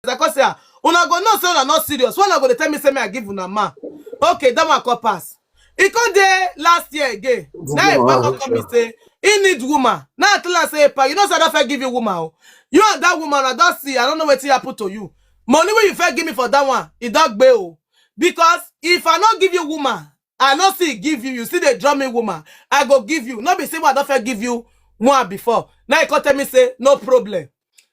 I say, una go no say una not serious. When I go to tell me say me I give una man. Okay, that one can pass. He come there last year again. Now he back come me say he need woman. Now I tell her say, pa, you know say I don't give you woman. You and that woman I don't see. I don't know what happen to you. Money when you first give me for that one, it don't bail. Because if I not give you woman, I not see give you. You see the drumming woman, I go give you. Not be say what I don't first give you one before. Now he come tell me say no problem.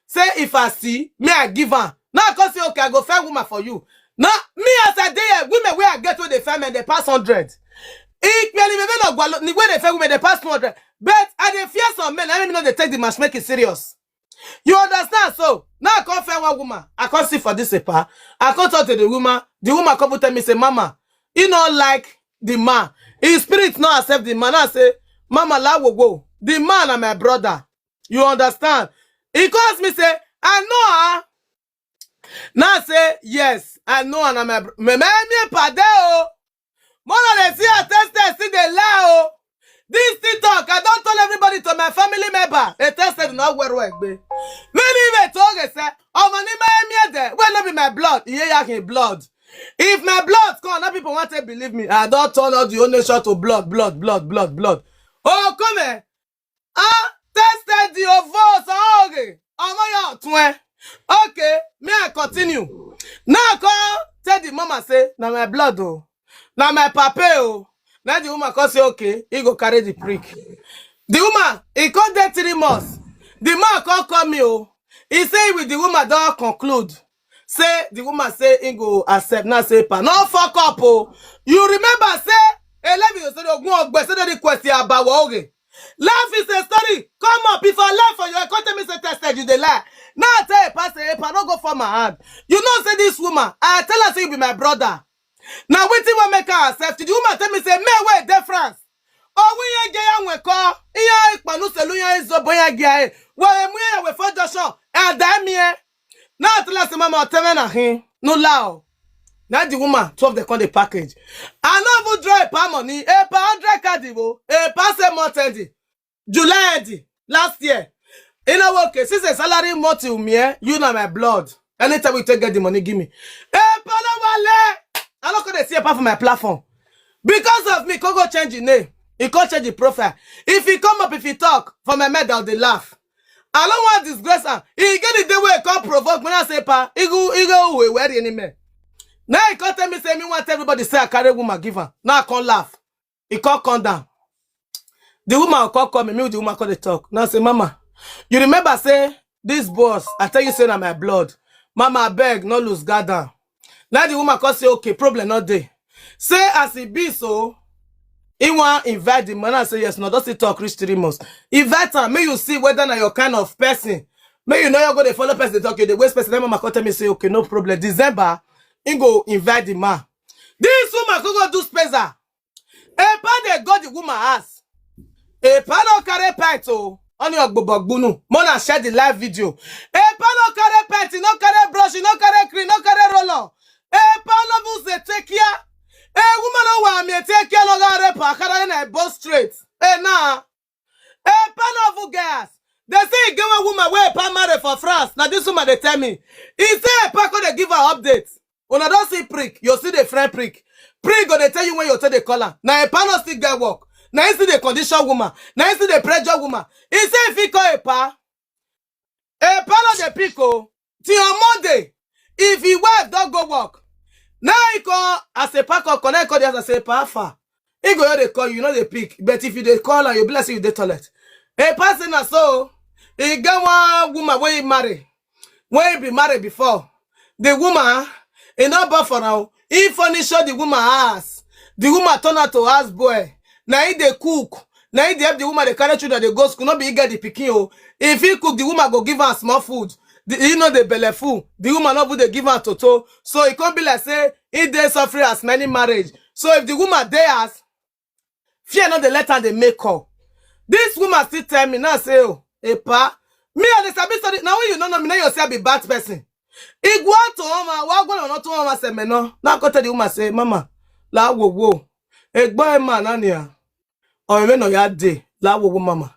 Say if I see me I give her. Now I can say okay I go find woman for you. Now me as a day women where I get to the family they pass 100. Equally maybe where they find women they pass 200. But I dey fear some men. I don't know they take the matchmaking serious. You understand? So now I can't find one woman. I can't see for this paper. I can't talk to the woman. The woman come tell me say, Mama, you know like the man. His spirit not accept the man. I say, Mama, la will go. The man and my brother. You understand? He calls me say, I know her. Now I say, yes, I know her and my brother. Me padeo. Mona they see a test see the lao. This TikTok, I don't tell everybody to my family member. They tested not where work, babe. Many even told us, oh, my name there. Well, not be my blood. Yeah, blood. If my blood gone, now people want to believe me. I don't turn out the only shot of blood. Oh, come here. Tested the votes. Okay. Oh, my God. Okay. Me, I continue. Now, I tell the mama, say, now my blood, oh. Now my papa, oh. Now the woman can say, okay, he go carry the prick. The woman, he can't get 3 months. The man can't call me, oh. He say with the woman don't conclude. Say, the woman say, he go accept, not say, pa. No fuck up, oh. You remember, say, 11 years ago, say the question about okay. Laugh is a story. Come up, if I laugh for you, I can't tell me say tested, you the lie. Now I tell you, Pastor, pa, don't go for my hand. You know, say this woman, I tell her, say you be my brother. Now waiting will make her accept. The woman tell me say, me wait difference. Oh, we ain't gay and we call. Iya panu seluya is oboya gay. Well, we for Joshua. And damn me. Now tell us mama tell na him. No lao. Now the woman 12 they call the package. I know drive pa money. Pa 100 cardivo. Pa say more 10. July last year. You know okay, since the salary more to me, you know my blood. Anytime we take get the money, give me. Pa no wale. I'm not going to see apart from my platform. Because of me, can go change the name. He can't change the profile. If he come up, if he talk, for my medal, they laugh. I don't want disgrace him. He get it the way he can't provoke. When I say, pa, he go away, where any man. Now he can't tell me, say, me want everybody say I carry woman, give her. Now I can't laugh. He can't come down. The woman will call me, the woman call the talk. Now I say, Mama, you remember, say, this boss, I tell you, say, na my blood. Mama, I beg, no lose guard down. Now the woman can say, okay, problem not there. Say as it be so, he want invite the man and say, yes, no, don't say talk reach 3 months. Invite her, may you see whether you're kind of person. May you know you're going to follow person, talk you the waste person. Then mama can tell me, say, okay, no problem. December, he go invite the man. This woman can go do spacer. A pan they got the woman ass. A pan no carry pint, oh. On your bobagbunu. Mona share the live video. A pan no carry pint, no carry brush, no carry cream, no carry roller. Parle-vous de take care. Woman, no me take care no repa. Carry na boss straight. Nah. Parle-vous guys. They say give a woman where pa marry for France. Now this woman they tell me. He say pa go they give her update. When I don't see prick, you see the friend prick. Prick go they tell you when you tell the color. Now a pa no still get work. Now you see the condition woman. Now you see the pressure woman. He say if he call a pa no the pico till on Monday. If he wife don't go work, now he call as a pack of connect call as a paffa. He go here they call you know they pick. But if you they call and you bless you the toilet. A person na so he get one woman where he marry. When he be married before. The woman he not bad for now. He furnish the woman ass. The woman turn out to ass boy. Now he they cook. Now he they help the woman they carry children they go school. Not be he get the pikin oh. If he cook, the woman go give her small food. You know the belly full. The woman not would they give her toto. So it can't be like say he they suffer as many marriage. So if the woman they ask, fear not the letter they make her. This woman still tell me now say oh, pa, me and the sabi study now when you don't know me now you say be bad person. He go out to mama, what going on not to mama say me no. Now go tell the woman say mama, la wo. E boy man ania. Or even no ya day, la wo mama.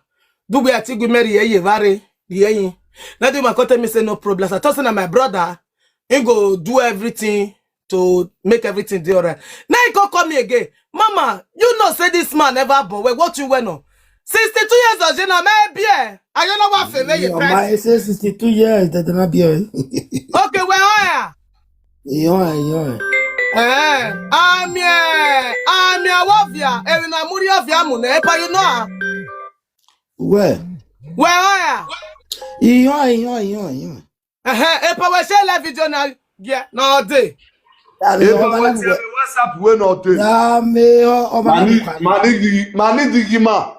Do we ati go marry ye vare, ye. Now the woman tell me say no problem. I told her my brother, he go do everything to make everything do alright. Now he can call me again. Mama, you know say this man never born. Wait, what you went on? 62 years of Jenna, maybe. I don't know what for me. My say 62 years that not be. Okay, where are you? I'm Wavia. And I'm Muri of Yamune, you know. Where are you? Epa we share live video now. Yeah, no day. WhatsApp we no day. Mani digima.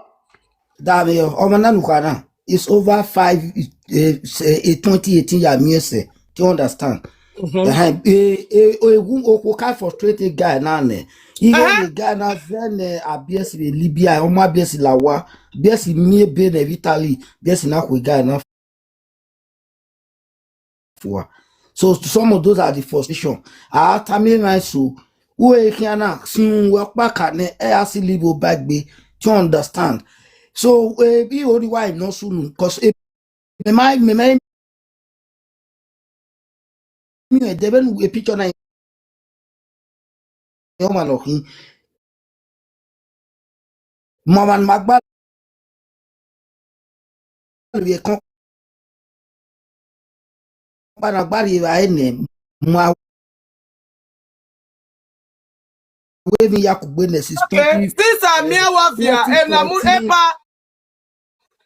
It's over 2018 years. Do you understand? Frustrated guy now. Even the guy now abs Libya, abs Lawa, abs me ben Italy, abs na guy now. So some of those are the frustration. So who can work back and live back be to understand. So be only why not soon because my a picture na Mama Magba we come ma waving Yakubwene is since I'm near Wavia and I'm Epa.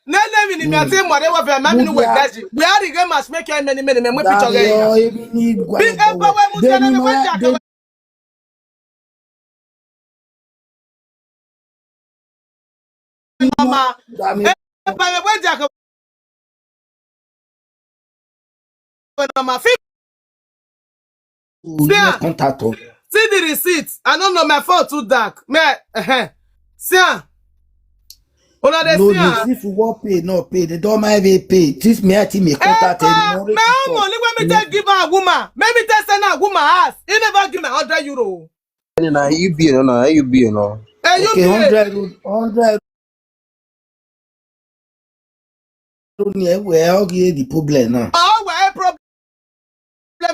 No, we are the game matchmaking many picture Mama, see the receipt. I don't know my phone too dark. See, if you want pay, no pay. They don't mind pay. This me contact. Money when me take give a woman. Maybe tell send a woman ass. You never give me €100. Nah, you be no. Hey, okay, 100. Where the problem now? Oh, where problem?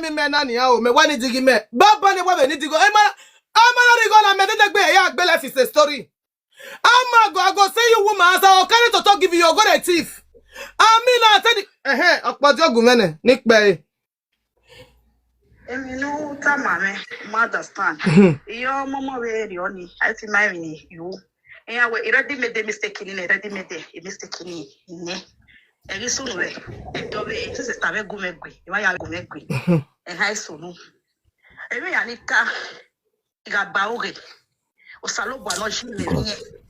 Me nani me wani digi me. Baba ne wa ni digo. I'm not gonna me take be ya gbe life is a story. I go say you woman as I carry to talk give you your go the thief. I mean I tell you okpajo gumene nick be. No time understand. Your mama very only I think my you. And we already made the mistake in already made a mistake in and soon way. And Toby is a stave gumegui. Why are gumegui? And high soon. Every anika got bauge. O salobo no shime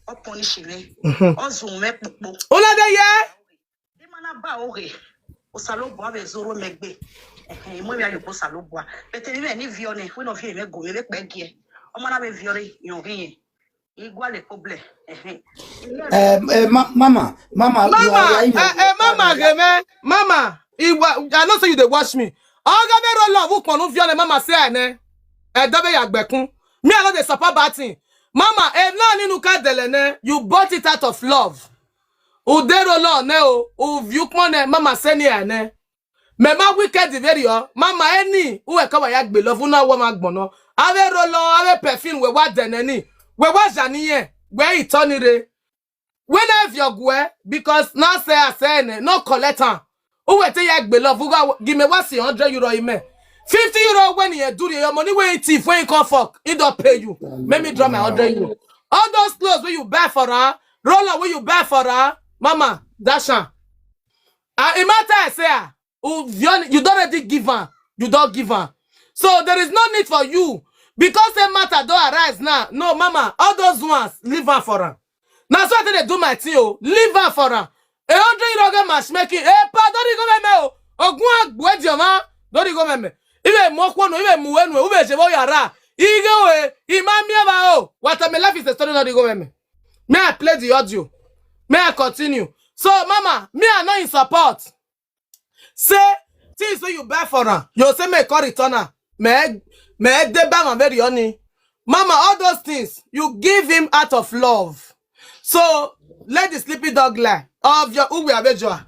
o punishime o zume pupo Ola de ye e mana bauge o salobo ave zoro megbe mo ya yo salobo bete ni vione we no fi me go me pe gie o mana be viore yon rie igual problem Mama mama I know say you dey watch me oga be roll love ukon no vione mama say ene e dobe yagbekun me I know dey support bad thing. Mama, you bought it out of love. Udero lo ne o, uvyukmone mama seni ane. Mema wicked video, mama eni, uwe kawa yagbe love una wa magbono. Ave rolo, ave perfume we wa deneni. We wa janiye, we itonire. When have your gwe, because now say I say no collector. Uwe te yagbe love, uga give me what's €100 ime. €50 when you do your money when you thief, when you come fuck, it don't pay you. Make me drop my €100. All those clothes when you buy for her, roller when you buy for her, mama, dasha. It matter I say, you don't already give her, you don't give her. So there is no need for you. Because the matter don't arise now. No, mama, all those ones, leave her for her. Now so they do my thing, leave her for her. €100 matchmaking, don't you go me, Ogwa Bwedioma, don't you go me. Even Mokwono, even Muenu, Ube Jevo Yara, Igo, Imamia, what my life is a story not go me. May I play the audio? May I continue? So, mama, me are not in support. Say, things when you buy for her, you say me call returner. Me de bang very honey. Mama, all those things, you give him out of love. So, let the sleepy dog lie. Of your Uwe Abejoa.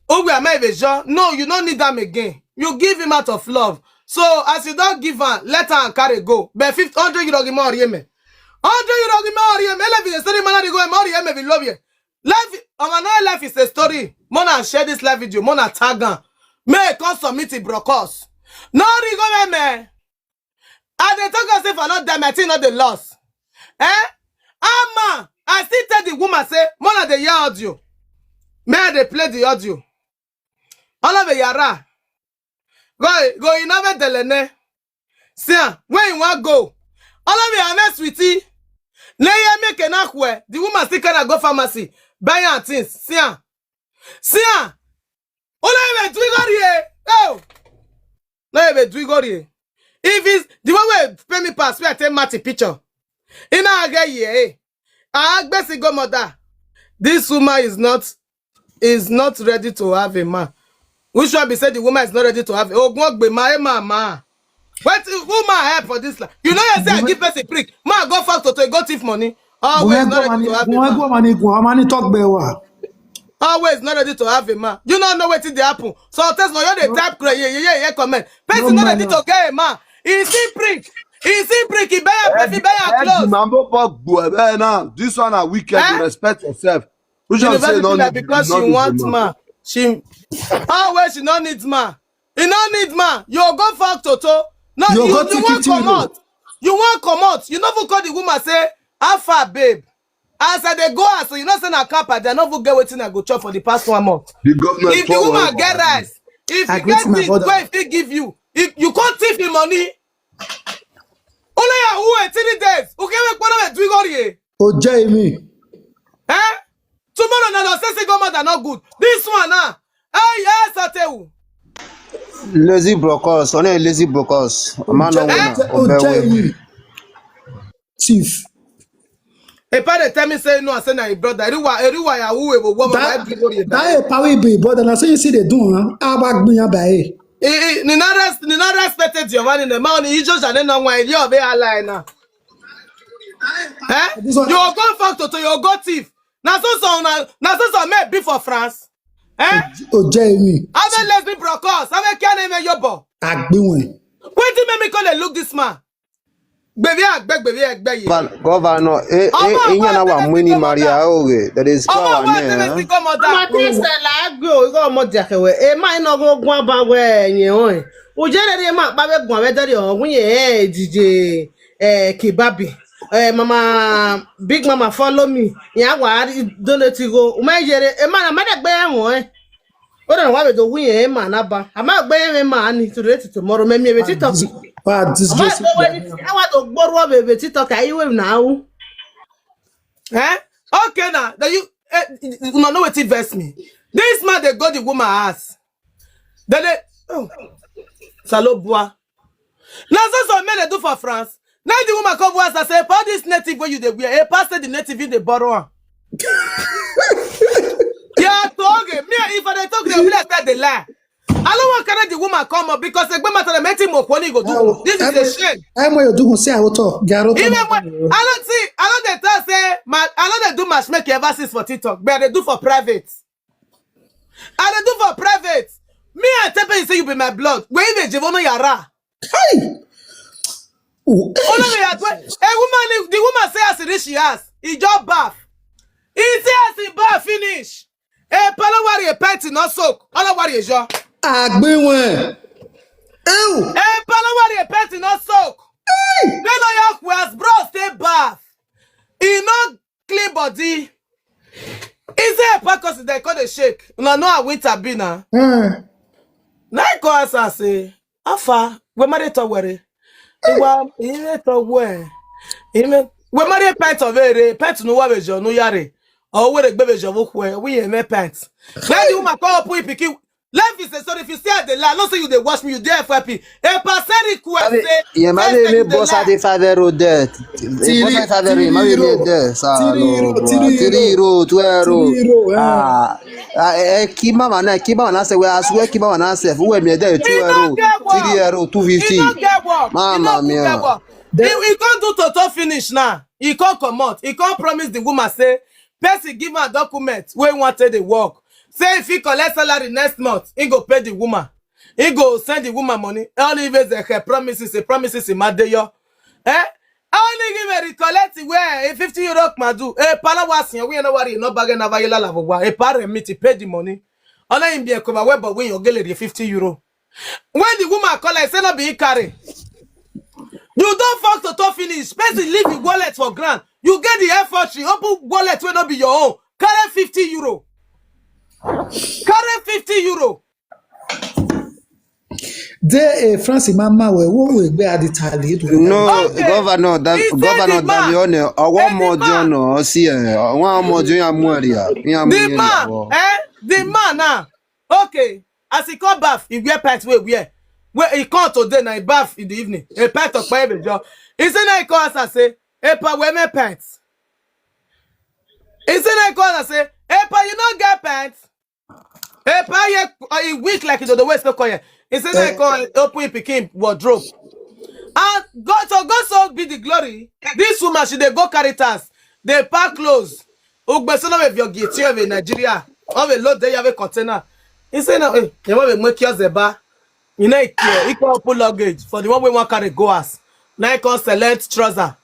Uwe Abejoa. No, you don't need them again. you give him out of love. So as you don't give her, let her carry go. But 100 euro give more yeme. 100 euro give more yeme. Life is a story, man. Go more yeme. We love you. Life is a story. Mona share this live video. Mona tag her. May come submit it brokos. No rigo me. And they talk as if I not them. I think not the loss. Ama. I still tell the woman say, Mona the hear audio. May they play the audio. All of a yara. Go in over delene. See, where you want go? All of you are sweetie. Lay make an aqua. The woman still cannot go pharmacy. Buy your things. See, all of you do here. Oh, no, you do here. If it's the one way pay me pass, we are take Matty picture. In our guy here, I best go mother. This woman is not ready to have a man. Which one be said the woman is not ready to have? Oh, God, be my mama. What woman help for this? You know, you say I give us a prick. Man, go fast to go thief money. Always not ready to have a man. Always not ready to have a man. You don't know what they happen. So test no, you're the type cry. Yeah, comment. Person not ready to get a man. He's in prick. He buy clothes. This one are wicked. You respect yourself. Which one say no? Because she wants man. She always she don't need man. You don't need man. You go fuck Toto. No, you won't come out. You won't come out. You never call the woman say, how far, babe? As they go out, so you know send a kappa, they never get waiting and go chop for the past 1 month. If the woman get rice, if you get things, where if he give you, you can't thief the money. Only who 3 days. Who can make one of it? Oh, Jamie. Tomorrow now say government are not good. This one now. Yes, I tell you. Lazy brokers, only lazy brokers. Man Oh, Jamie. Chief. A parent tell me say no, I say na brother. Everyone who will woman. That a power be brother. Now say you see they do, huh? How about me by? Ni not respected your man in the morning. You just don't know why you're very ally now. You go fuck to you go thief. Now so make be for France. Oh, Jamie. Have let's be brokers. Have can name your boy. Agbiwen. Wait till me call look this man. Baby, I beg. Governor, na wa mwini Maria oge. That is power ne. Matista la go go mo jakewe. E ma ino go gwan ba we yin o. O je le ma ba be gwan we dari o yin DJ Kibabi. Mama Big Mama follow me. Ya wa donate go. O ma jere e ma na de gbe won. O don wa be do win e ma na ba. Ama gbe me ma ni to rate tomorrow me me be topic. This just I want to borrow baby TikTok I will now. Okay now. That you know what invest me. This man they got the woman ass. Then they Salobua. Now so men they do for France. Now the woman come once and say, "About this native where you they wear, pastor the native in the borrower." Yeah, talking. Me if I talk they will like they lie. I don't want carry the woman come up because the woman tell me more money go do. This is a shame. I'm where you do say I will talk. Even when I don't tell say I don't do matchmaking ever since for TikTok, but they do for private. I they do for private. Me and tell you say you be my blood. Where even Jevono Yara. Hey. Oh, the woman say as it is she has. He just bath. He says he bath finish. Palo worry a pet not soak. All worry is your. Agbiwen. Ew. Palo worry a pet not soak. Hey. Then I ask where's bro stay bath. He not clean body. Is there a purpose they call the shake? No, I winter be now. Now I call us and say, Afa, we married to worry. Well, he to where? We married pants of it, pants no waves, no yare. Or where the baby job where we ain't pants. Now you might call up with picking. Life is a story. If you see at the land, not say you they watch me, you there for happy. A pathetic question. Yeah, me boss at the father dead. Boss at father, my dead. Tiriro, tuero. Kiba na say we aswe kiba na say who me there 2 euro, 3 euro, 250. Mama mia. He can't do total finish now. He can't come out. He can't promise the woman say, person give her a document where he wanted the work. Say if he collect salary next month, he go pay the woman. he go send the woman money. Only if her promises in Madeyo. Eh? Only give a recollect where a 50 euro madu. Palawasia, we know what you no bargain of Ayla Lava. A parent meet to pay the money. Only in be a cover web, but when you get the 50 euro. When the woman call, I say not be carry. You don't fuck to top finish. Person leave your wallet for grand. You get the effort, you open wallet will not be your own. Carry 50 euro. Carry 50 euro. De France mama we gbe aditali. No, Okay. governor He said governor the man. Davione, Eh, ọwọ́ the mọ̀ọ́dún man. ọ̀nà sí ẹ̀ ọ̀wọ́n mọ̀ọ́dún yà mú ẹ̀rìà yà mú The ẹ̀rìà man, wọ̀. the man now. Okay, as he come back, he wear pants where he come today now he bath in the evening. A pant of private job. He say now he call us and say, "Epa, wear my pants." He say now he call us and say, "Epa, you don't get pants." Epa, he weak like it on the West Coast. He say now he call open him pikin wardrobe. And God so be the glory. This woman she dey go Caritas, they pack clothes. Ugbesono with your gate here in Nigeria. Of a load they have a container. He say now, hey, you want to make your zeba. You know, he can open luggage for the one we want carry go as. Now he can select trouser.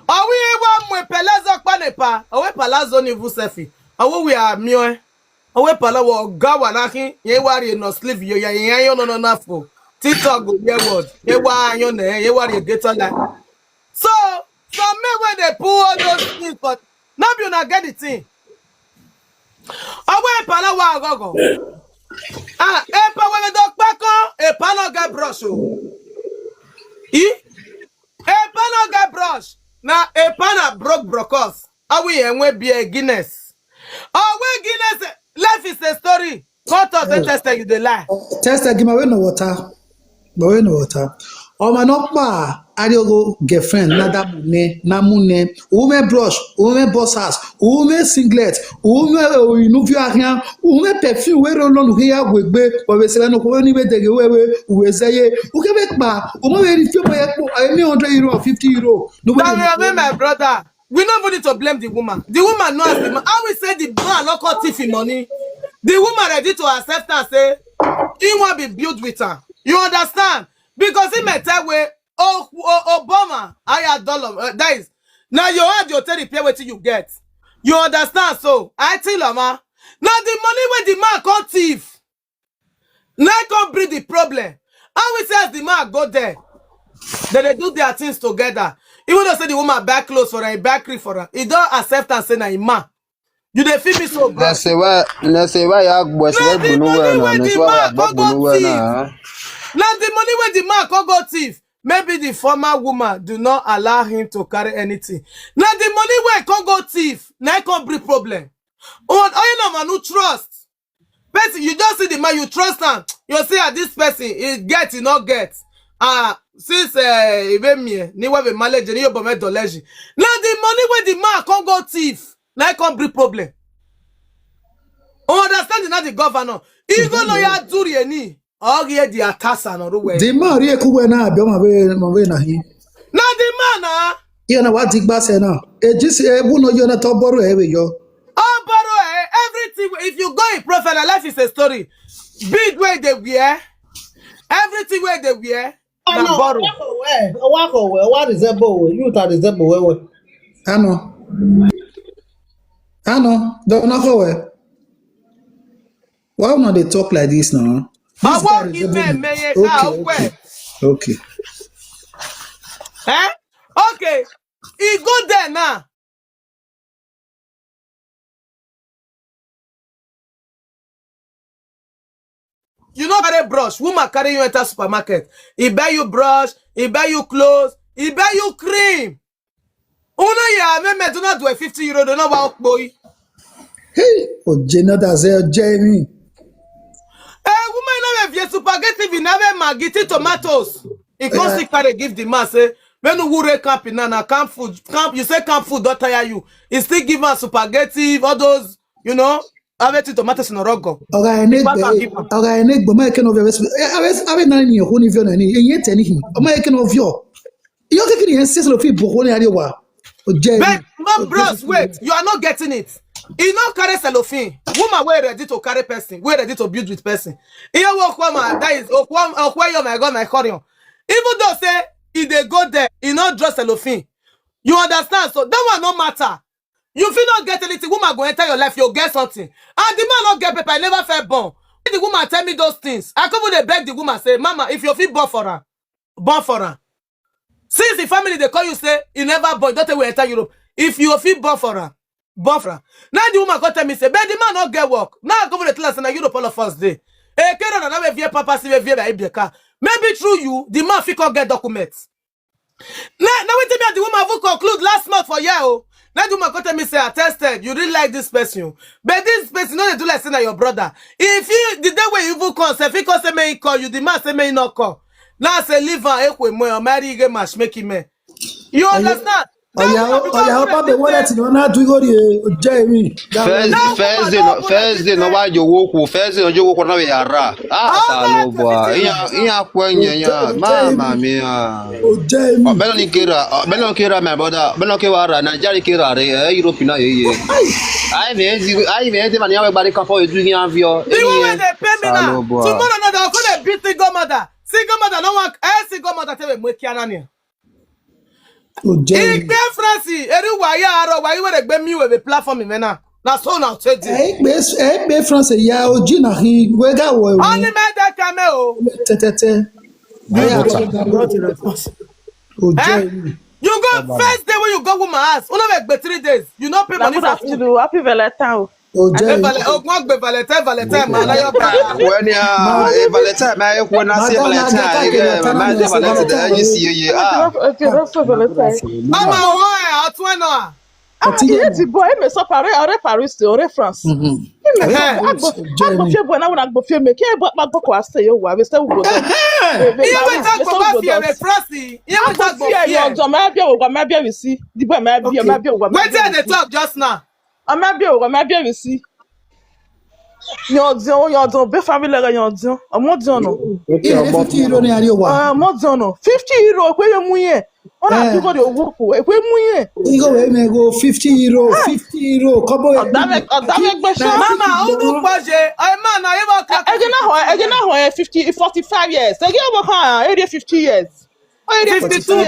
Are we able to palazzo panepa? Are we palazzo ni vu selfie? Are we are mio? Are we palawo gawa naki? Ye worry no sleeve yo ya no nafo. TikTok go be word. Ye wa yo ne ye worry get on that. So some men when they pull all those things, but now you not get the thing. Are we palawa gogo? Epa when the dog back on, a panel get brush. Epa no get brush. Now a panel broke us. Are we and we be a Guinness? Oh, we Guinness life is a story. Cut off and test you the lie. Test give me no water. But we no water. O ma no pa adiogo girlfriend nada mune na mune ume brush ume bossas ume singlet ume inuvio ahia ume perfume we ro lonu hia gbegbe o be sele no ko ni be dege we seye o ke be pa o mo we ri fi mo ye po 100 euro or 50 euro no Now, my brother, we not need to blame the woman. The woman knows the man. I will say the man not cut thief money. The woman ready to accept and say, he want to be built with her. You understand? Because he may tell where Obama, I had dollar. That is now you had your tell repair what you get. You understand? So I tell her, ma. Now the money where the man can't thief. Now can't bring the problem. I will say as the man go there. Then they do their things together. Even though say the woman back clothes for her, back cream for her, he don't accept and say na him man. You dey feel me so bad. Nese wa ya gbọ́ sí wẹ́ gbónú wẹ̀ náà nese wa ya gbọ́ gbónú wẹ̀ náà. Now the money where the man can go thief, maybe the former woman do not allow him to carry anything. Now the money where can go thief, now can bring problem. Oh, you know man who trust. Person, you just see the man, you trust him. You see this person, he get, he not get. Since even me, ni we manage ni yobo me doleji. Now the money where the man can go thief, now can bring problem. Understand not the governor. Even though you are doing any, all here the atasa no way. the man ri ku we na abio ma we na hi Now the man ye na wa digba se na e ji se ebu no yo na to boru e we yo oh borrow everything. If you go in prophet, life is a story. Big way they wear, everything where they wear. Now borrow. What is that boy? You thought is that boy? ano don't know how we why not they talk like this now I this guy walk is in able there, okay Eh? Okay. He go there now. You know carry brush. Woman carry you enter supermarket. He buy you brush. He buy you clothes. He buy you cream. Una ya me do not do a 50 euro. Do not walk boy. hey o jena da ze Jamie Woman no have your spaghetti. We never maggi tomatoes. He can't still carry give the man say. When you work camp in na camp food, you say camp food don't tire you. He still give us spaghetti, all those, you know, have tomatoes in a rogo. oga enegbo ma ken of your ave na ni ho ni vio na ni eyin tani hi o ma ken of your yo ke kini en se lo fi bo ho ni ari wa o Jamie But, bros, wait, you are not getting it. He not carry cellophane. Woman we ready to carry person. We ready to build with person. Here walk woman that is okwa my God my corion. Even though say if they go there, he not draw cellophane. You understand? So that one no matter. You feel not get anything. Woman go enter your life. You'll get something. And the man not get paper. I never felt born. The woman tell me those things. I come with beg the woman say, Mama, if you feel born for her, born for her. Since the family they call you say you never born, don't we enter Europe. If you feel born for her. Now the woman go tell me say, but the man not get work. Now I come with the class in Europe all of us day. Maybe through you, the man fit get documents. Now we tell me the woman will conclude last month for year. Now the woman go tell me say, I tested, you really like this person. But this person no they do like say your brother. If you the day when you will call, if he say may call you, the man say may not call. Now say leave her or marry again matchmaking me. You understand? Papa wallet no na do go the Jeremy. First day no wa yo wo first day no yo wo na we ara. Salo boy. Iya kwenye ya. Mama mia. Jeremy. Belo kira my brother. Belo ke wara Nigeria kira re Europe na ye. I me mani we bari kan for you doing avio. The woman they pay me now. Tomorrow no they go dey beat single mother. Single mother no want single mother tell me kiana ni. Igbe Francis, eri waya aro why we dey gbe mi we be platform me na. Na so now take this. Igbe Francis ya oji na hi we ga wo. Only me that come o. Tete. You go first day when you go woman house. You no make 3 days. You no pay money for food. Happy Valentine. Valentine man. When ya Valentine my when I say Valentine, my Valentine you see Mama why atwa no. The boy me so Paris to France. Talk just now. You're be family you're a modern. 50 euro ni ari wa. Modern 50 euro kwe yo muye. Ona people dey work kwe muye. Igo we me go 50 euro. Kobo e. Mama, who budget? I man, I ever ho 50 45 years. Again work area 50 years. 52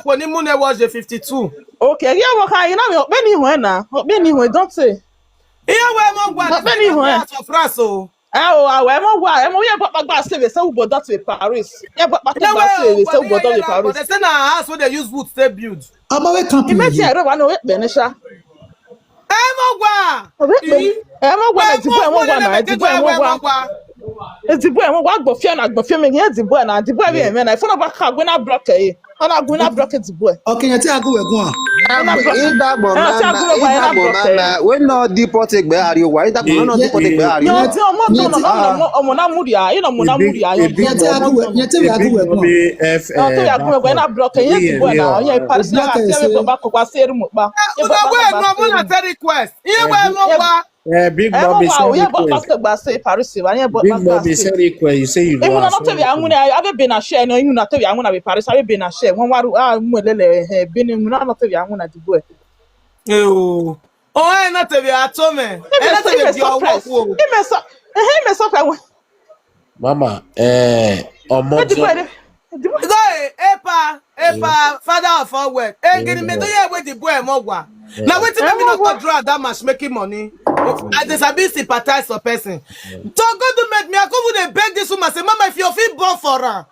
when you money was 52. Okay, yeah work you know me don't say. Here where mo gwa to France o. We mo wa e mo ye gba save say we go that to Paris. Yeah but save say we go to Paris. They say na house where they use wood stay build. Ama we camp. Imagine I don't know be nisha. Mo gwa. Mo gwa na di boy na di boy Ezi boy mo wa gbofia me here di boy na di boy be me na if no back go na block e. Ona go na block di boy. Okay, you take go we go. When not deported by Ari, why that not deported by Ari? Big Mom is you say you I've been a share, no, you not tell you I'm gonna be Paris. I've been a share. One been in not tell you I'm gonna do it. Oh, I not tell you at home. Mama, Epa, father of all work. Getting me do you with the boy Mogwa. Now wait till me not draw that much making money. I just sympathize for person. So go to make me. I go with beg this woman say, Mama, if you feel born for her,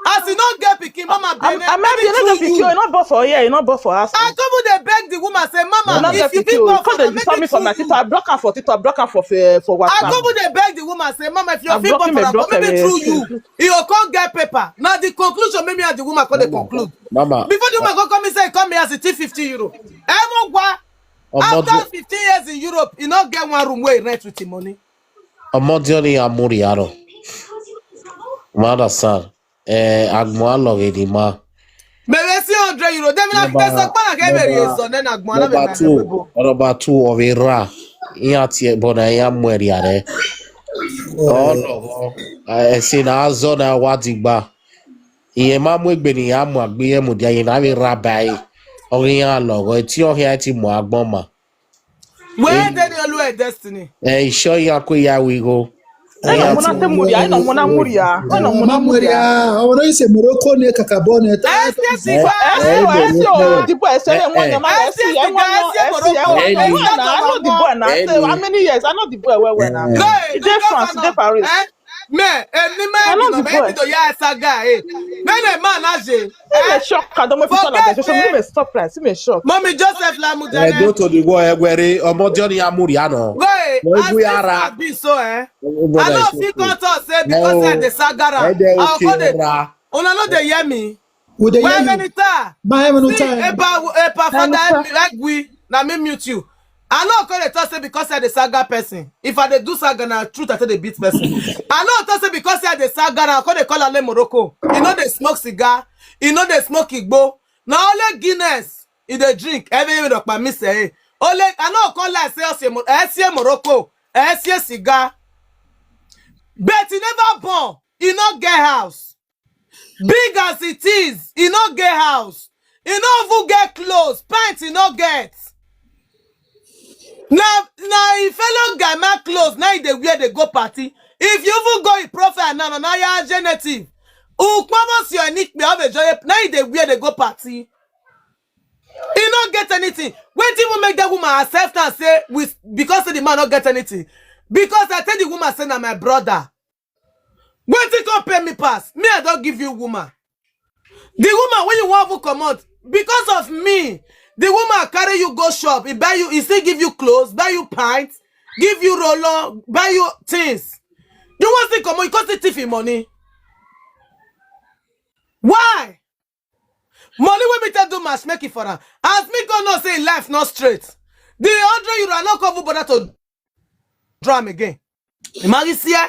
as you not get picking, Mama, maybe you not pick you, not born for here, you not born for us. I go with beg the woman say, Mama, if you feel born for her, maybe for my Twitter, block her for Twitter, block her for WhatsApp. I go with beg the woman say, Mama, if you feel born for her, maybe through you can't get paper. Now the conclusion, maybe the woman can conclude. Mama, before the woman go come and say, come here as a 50 euro. After 15 years in Europe, you not get one room where you rent with the money. Amodioni Amuriaro. Mother son, Agmoalo Edima. Maybe 100 euro. Then number two of Ira. Yati Bonaya Muriare. Oh, I see now Zona Wadigba. Yemamu Beniamu, Biemu, Diana Rabbi. Orian logo, it's your hair to Muagboma. Where they your destiny. Show ya ko ya we go. Ina muna te muria, ina muna muria, ina muna muria. Ọ̀rọ̀ ìṣe Morocco ní kàkàbọ̀ ní how many years? I know the boy well now. Today France, today Paris. Man, Mommy Joseph Lamujane. Go to the war where Omodioni Amuriano. Wait, I be so I know if you can't say because I the Sagara. I'll call it. Ona no dey hear me. Would they Why many time? time? Father like we na me mute you. I know call it say because I the saga person. If I dey do saga na truth I tell the beat person. I know say because I the saga na call they call Ale Morocco. You know they smoke cigar. You know they smoke igbo. Na only Guinness in the drink. Every of my miss say. Only I know call like say Morocco. Cigar. But he never born. He not get house. Big as it is, he not get house. He not even get clothes. Pants he not get. Now if fellow guy make clothes, now they wear they go party. If you even go in profile now you genetic. Ukmamos your nick me have a joy. Now they wear they go party. He not get anything. When people make that woman accept and say because the man not get anything. Because I tell the woman say na my brother. When you come pay me pass, me I don't give you woman. The woman when you want to come out, because of me, the woman carry you go shop, he buy you, he still give you clothes, buy you pints, give you roller, buy you things. The one thing come out, it cost the thief money. Why? Money when me tell do matchmaking for her. As me go no say life not straight. The 100 euro not cover bother to drum again. Imagine see eh?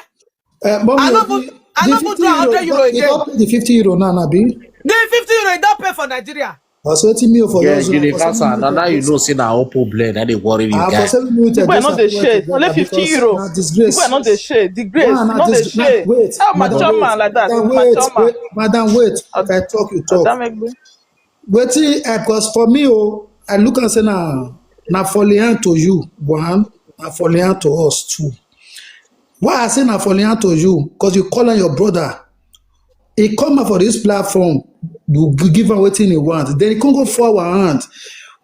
I don't put 100 euro again. The 50 euro now, Nabi. The 50 euro you don't pay for Nigeria. Also, it's me for Yeah, those. now you know, see now problem that they worry you guys. People are not the shade. Only 50 euro. People are not the shade. The grace, not the shade. Wait, how mature man like that? Madam, wait. If I talk, you talk. Wait, because for me, I look and say now foliant to you, one, na foliant to us, two. Why I say na foliant to you? Because you call on your brother. He come up for this platform, you give him what he want. Then he can't go forward hand.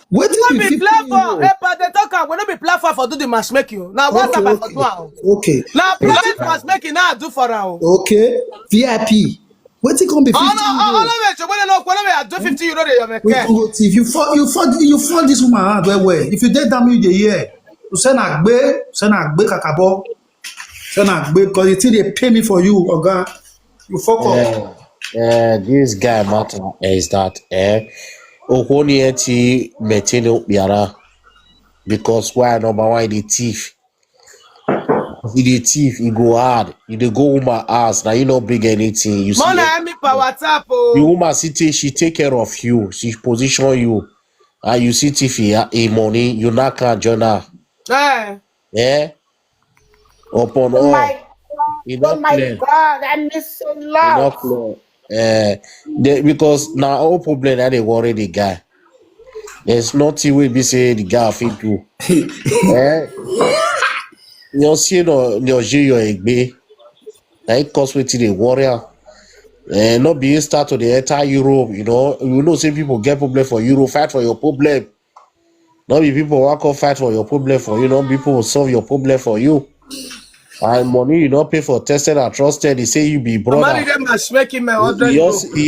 What did you be platform? But they talk we not be platform for do the matchmaking. Now what's about for do? Okay. Now private matchmaking now do for now. Okay. VIP. What it can be 50 euro? All of it. When do 50 euro they make. If you fall this woman hand where if you did damage the year, you send a kakabo. Because it's they pay me for you, Oga. You fuck up. This guy Martin is that Okonieti Metino Biara because why number one the thief. The thief, he go hard. You dey go woman ass. Now you not bring anything. You see. The woman she take care of you. She position you. And you see thief a money. You not can join her. Yeah. Upon all. Oh my God, I miss so loud. Because now all problem that they worry the guy. There's nothing we be say the guy fit do. You see no your egbe. That cause wetin the warrior. Not being start to the entire Europe, you know, say people get problem for Europe, fight for your problem. Not be people walk up fight for your problem for you, not people will solve your problem for you. And money you don't pay for tested and trusted. They say you be brother. He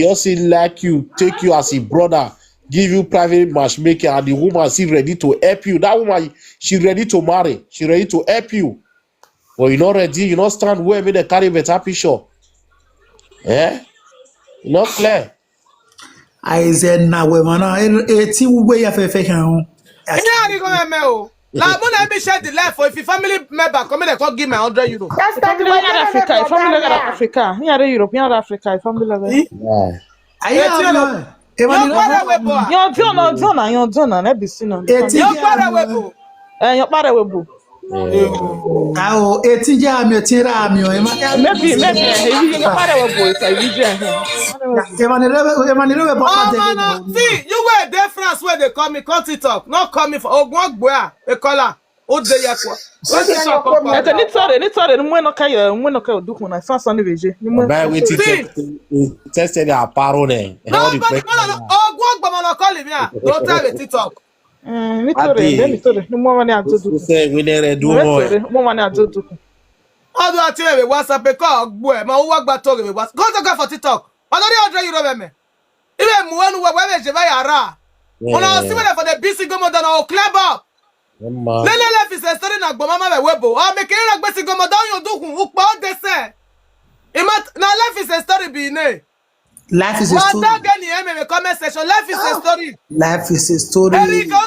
also like you, take you as a brother, give you private matchmaking, and the woman is ready to help you. That woman, she ready to marry, she ready to help you. But you not ready, you not stand where they carry better picture. You not clear. I said now we man, 18 way of a La mon let share the life for if your family member come in and give me 100 euro. That's family in Africa, family in Africa. Here in Europe, here in Africa, family level. Yeah. You're done, let be seen on. You're webo. You're webo. Now 18 years me tira me maybe you're webo is a region. See, you were there France where they call me, cut it up. Not call me for Ogwagboya, they call her. O de yakwa. What is talk about? Ete ni tore ni mwe no ka duku na fa so ni veje. Ni mwe. Buy with test the aparo ne. All the Nobody no. Oh, go gba mo call me. Don't tell me TikTok. Ni tore. Ni mwe wani ajodu. say we need do more. Mwe wani ajodu. How do I tell you WhatsApp e call boy? Ma wo gba to me WhatsApp. Go to go for TikTok. Another €100 me. Even when we je ba yara. Ona see me for the busy go more than our club up. Lele life is a story na gbo mama be webo. O me kiri na gbe si go more down your dukun. Upo o de se. Na life is a story be ne. Life is a story. What again in the comment section? Life is a story. Life is a story. Eric, no,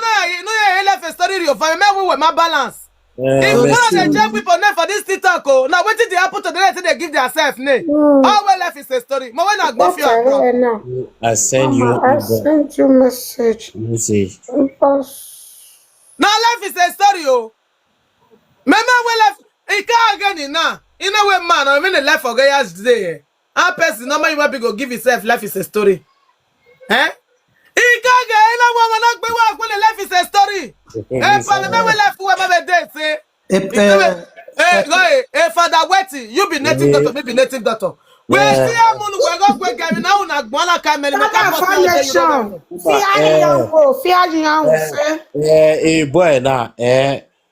life is a story. You find me with my balance. If one of the job people name for this TikTok, now what did they happen to the rest? They give themselves name. How well life is a story. But when I go for you, I send you. I sent you message. now life is a story. Oh, remember when life? It can't again now. In a way, man, I mean the life for guys today. Our person, no man, you want to go give yourself. Life is a story. Eh? It can't get any woman not be work when the life is a story. Eh, for the man, we life whoever they say. Father Wetty, you be native doctor, me be native doctor. We see a moon, we go quick, I mean, now, not one camel, boy, now,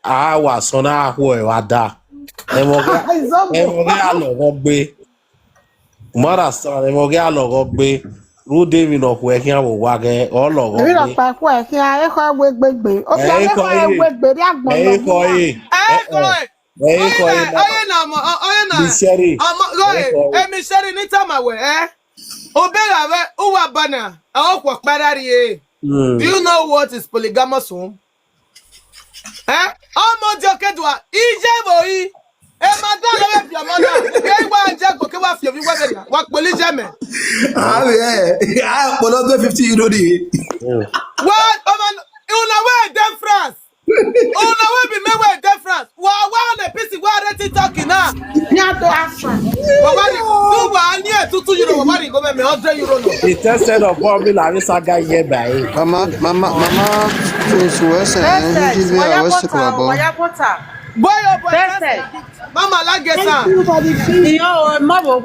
I was on our way, Wada. Mother son, and we'll get a log of bay. Rule David of where he will wag all log. Do you know what is polygamous home? Eh? Almost your kid was easy. Madame, your mother, they want Jack, what you what polygamous? I have 50 euro. What? You know where them France? Oh, no, we be made with difference. Wow, the piece of what they talking now. He tested of me like this guy here by Mama, Mama Lagesa. Mama.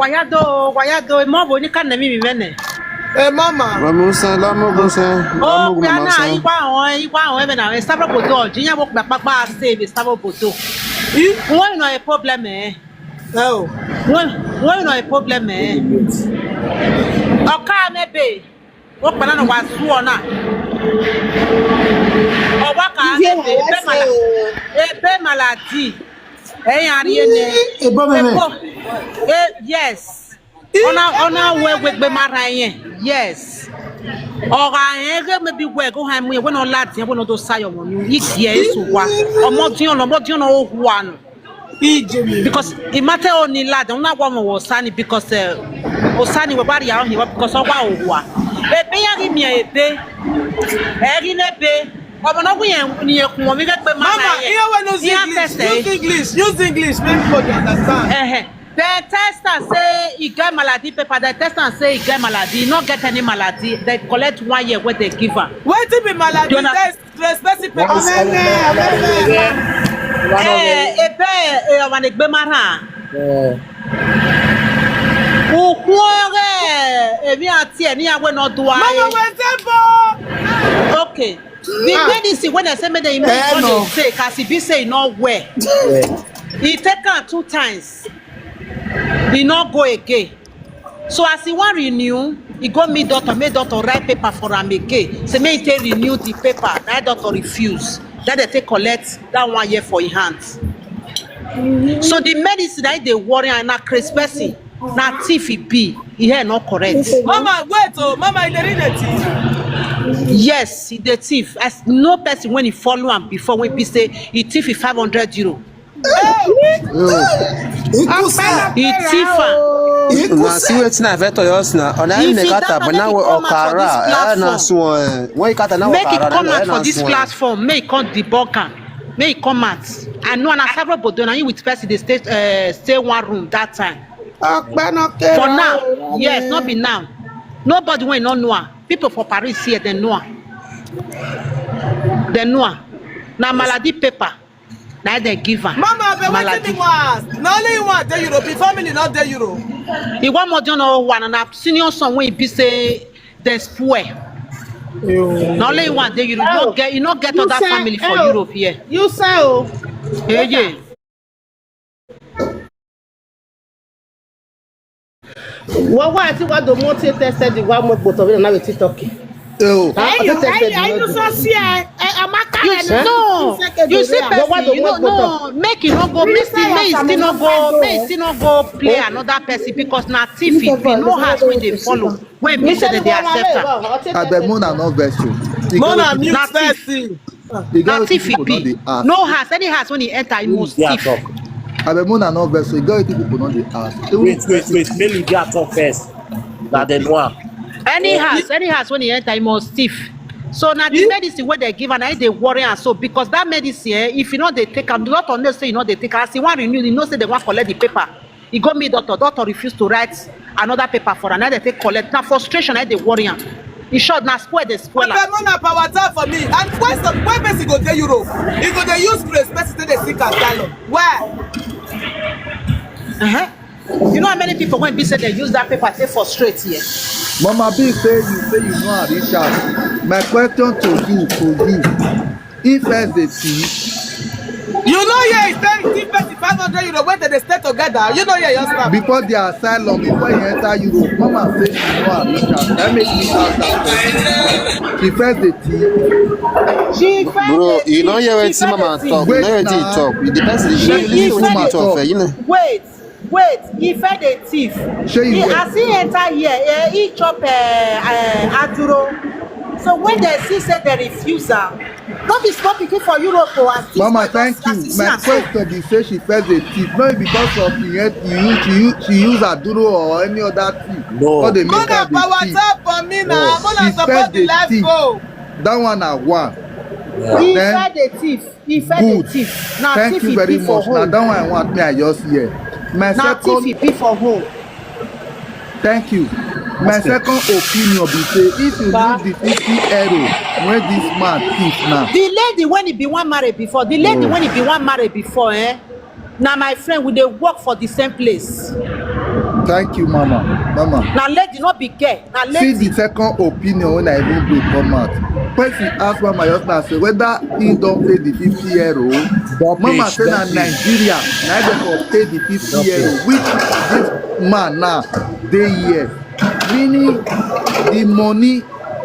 Yes. Yes. Or I maybe we go home when no lads when no do say on you yes one because it matter only lad on that one was sunny because Osani were body out here because of wow give me a day Mama, use English, maybe for you understand. The tester say he get malady paper. The tester say he get malady. Not get any malady. They collect 1 year what they give her. What to be malady? The specific paper. Okay. When I say me the image say, cause he be say not where. He take her 2 times. He not go again. So as he want renew, he go meet doctor, make doctor write paper for him again. Say make he renew the paper. That doctor refuse. That they take collect that 1 year for his hands. So the medicine that they worry and not crazy person. Now thief he be, he here not correct. Mama, wait, oh, Mama, he read it. Yes, he the thief. As no person when he follow him before when he say he thief is 500 euro. He thief. Na see wetin I veto yours na. Ona him make out but now okara. Na so when you kata na okara. Make it come out for this platform. Make it come debunk am. Make it come out. I know na several but don you with person they stay one room that time. For now, yes, not be now. Nobody will not know. People for Paris here, they know. They know. Now, malady paper. Now they give her. Mama, but what do you want? Not only you want the Europe, the family not the Euro. He want more than one and a senior son when he say there's poor. Not only one day you not get other family for Europe here. You say oh. Yeah. Why I think what the motor tested the one more both of it and now it's talking. Oh, You so see No, you see person, no, make it not go, may still not go play another person because now thief it be no house when they follow. When we say that they accept her. I bet Mona not best you. Mona mute person. Now thief it be. No house, any house when he enter, he must thief. I bet Mona not best you. Girl, people not the ask. Wait. Make Lydia talk first. That the one. Any house when he enter, he must thief. So now the medicine where they give and they worry and so because that medicine, if you know they take them, not unless say you know they take as you want renew, you know say they want to collect the paper. He got me doctor refuse to write another paper for another they take collect. Now frustration, they worry. In short, now spoil the spoiler. Okay, Mona power time for me. And why person go to Europe? He go they use grace, person they seek asylum. Where? You know how many people when be say they use that paper they frustrate here. Mama B say you know how reach out. My question to you, if as the thief, you know yeah, it's very different 500 euro when they stay together. You know yeah, your stuff. before the asylum, before you enter Europe, Mama say you know how reach out. That makes me ask that question. If as the thief, Bro, you know you already see Mama talk. You know you already talk. It depends. You listen to talk. You know. Wait, he fed a thief. As he enter here, he chop Aduro. So when they see say they refuse her, don't be small picking for Europe or as Mama, thank you. My question is say she fed the thief, not because of she use Aduro or any other thief. No. They make Mona her power the thief. time for me now. Mona She support fed the the life thief. go. That one are one. He Then, fed a thief. He fed good. a thief. Now Thank thief you he very be for much. Now home. that one I want me I just hear. My Now thief second, he be for home. thank you. My second opinion be say if you use the 50 euro when this man thief now. The lady when he be one married before, now my friend, we they work for the same place. Thank you, Mama. Now lady not be gay. Now See lady. the second opinion when I even do come out. Person ask my husband say whether he don't pay the 50 euro. Mama say na Nigeria, na they for pay the 50 euro, which this man now dey here. Meaning the money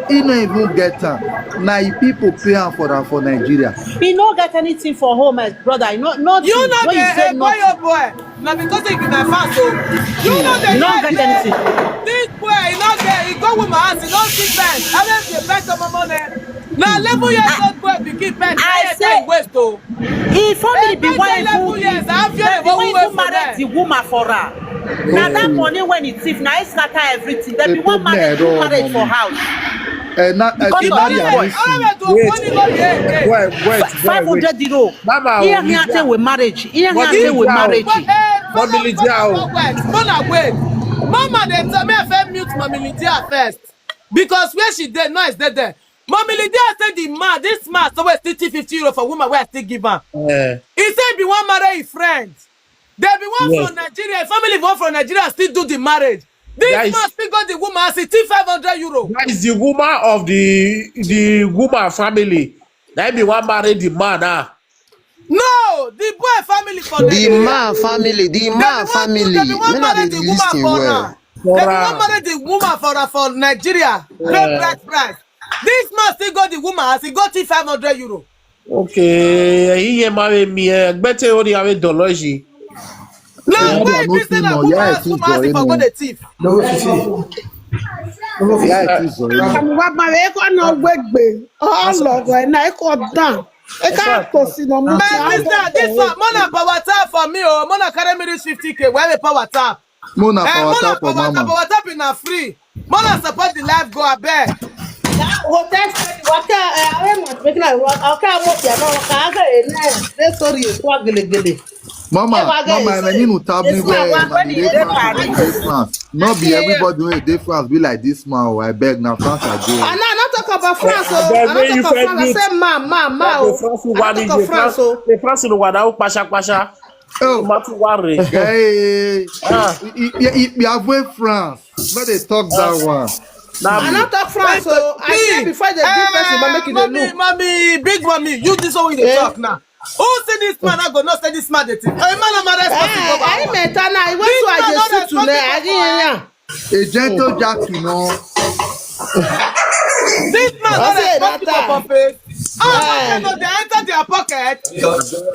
he no even get am. Na people pay am for Nigeria. He no get anything for home, my brother. No, You know when you say the boy, nothing, oh boy. Now because he be my fan, so you know the you don't get anything. This boy, he not get. He go with my hands. He don't see pens. I don't see pens on my money. Now 11 years old boy be keep pens. I say waste though. he family be one 11 years. I have even married the woman for her. Now that money when he thief, now he scatter everything. There be one married for house. Wait. 500 euro. Mama, Here he say with marriage. Here he say with marriage. Family Mona wait. Mama they tell me I mute Mommy Lydia first. Because where she dead, no, it's dead there. Mommy Lydia said this man, so we're still 50 euro for woman where I still give her. He said be one married friend. There be one from Nigeria, family one from Nigeria still do the marriage. This man still got the woman as it 500 euro. That is the woman of the woman family. That be one married the man now. No, the boy family for Nigeria. The man family. They be one married the woman for her. They be one married the woman for Nigeria. Great price. This man still got the woman as he got 500 euro. Okay, he married me. Better only have a dollar. No, why you say that woman has for go the thief? This one, Mona power tap for me, oh, Mona carry me this 50k. Where the power tap? Mona power tap for Mama. Power tap in a free. Mona support the life go abeg. Mama, I need to tap me where France. Not be everybody where they France be like this man. I beg now France again. And now not not talk about France, And oh. then I when don't you talk of fed France. I meat, say ma, the oh. France I one don't is talk of France, oh. the France no one now pasha. Oh, Matu worry. hey, Ah, if you avoid France, but they talk that one. now I Hmm. don't talk France, oh. I say Please, before they give person, but make it a look. mommy, big mommy, you this one we dey Eh? talk now. Who say this man? I go not say this man the thing. A man am responsible for I our. met her now. I went This to man not Ajesu today. I responsible for her. didn't. A gentle Jackie, no. This man I not say responsible for that. face. Ah, no, Eh. no, they enter their pocket.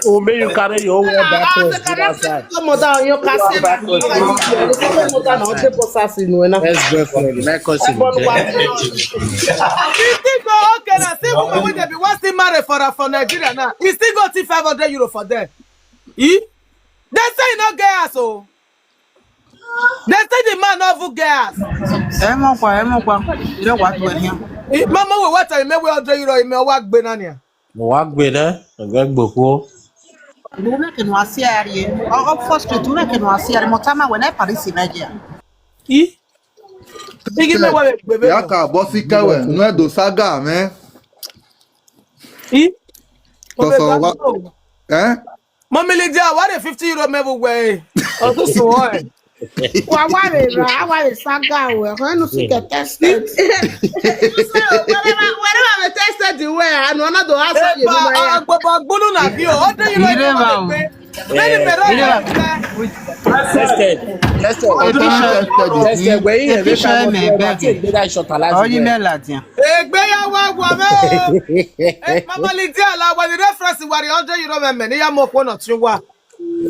oh, may you carry your own back I first, say, go can I outside. come down? You can say Back first, my go video. They come down now. They post us in Nuena. ex-girlfriend, my cousin. Everyone watch. He still go okay now. See woman when they be one still married for Nigeria now. He still go till 500 euro for them. He? They say he no get ass oh. They say the man no even get ass. You know what we're here. Mama we what I me we 100 euro me work gbe na nia. Mo wá gbé dẹ́, ẹgbẹ́ gbòkó. Lume que no hacía arie. O first street, lume que no hacía arie. Motama when I Paris imagine. He? He give me what we gbe no. Yaka bossy kawe, no do saga, man. He? So what? Eh? Mommy Lydia, what the 50 euro me we? Oh this one. Why saga we? When you get tested. Whenever I tested the way, I know not to ask you. Gbogbo na bi o. 100 euro Ire ma o. Many me Tested, where you have Efficient me beg. Oyi me latin. Egbeyawo agwame o. Mama Lydia la wa the reference wa the 100 euro me ni ya mo ko na tun wa.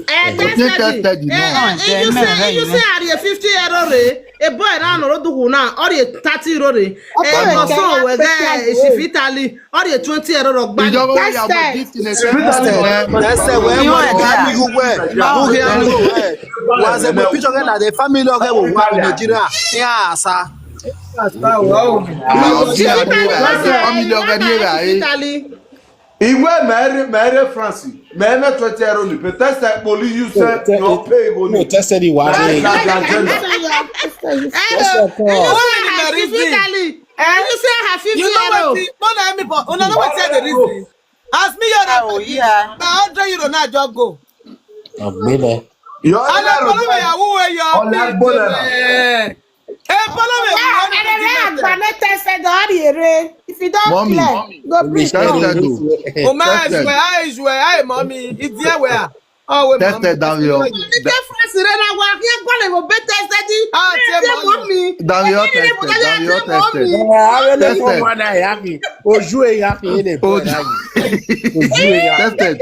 Tested. You say I 50 euro re. A boy na no do na. Or 30 euro re. No so we get if Italy. Or 20 euro gba. Ìjọba ya mo gift in a Ẹsẹ̀ wẹ̀ You mọ̀ want ọ́ that? ní gbogbo ẹ̀ lóhùn ẹ̀ ló ẹ̀ wà ṣe mo picture kẹ́ na the family ọ̀kẹ́ wò wá ní Nàìjíríà ní àṣà. family organizer. Italy. Iwe mere France, mere 20 euro ni pe test poli you say no pay go No, ni. tested the one. Italy. You say I have 50 You know euro. what? No na me but una know what say the reason. As me Oh your yeah. na 100 euro na just go. Ọ̀gbẹ́ dẹ́. Yo And I follow me ya wo we your Ọ̀lẹ́ gbọ́dọ̀ náà. follow me If you don't Mommy. clear, go bring Tested though. O ma Tested. I mommy it's here where. Oh we Tested down your difference in na wa ki gbole mo be tested. Ah, tell mommy. down your tested. Àwọn Tested. ẹlẹ́kọ̀ọ́ máa náà yá fi. Ojú èèyàn fi yé lè bọ̀ náà yìí. Ojú èèyàn. Tested.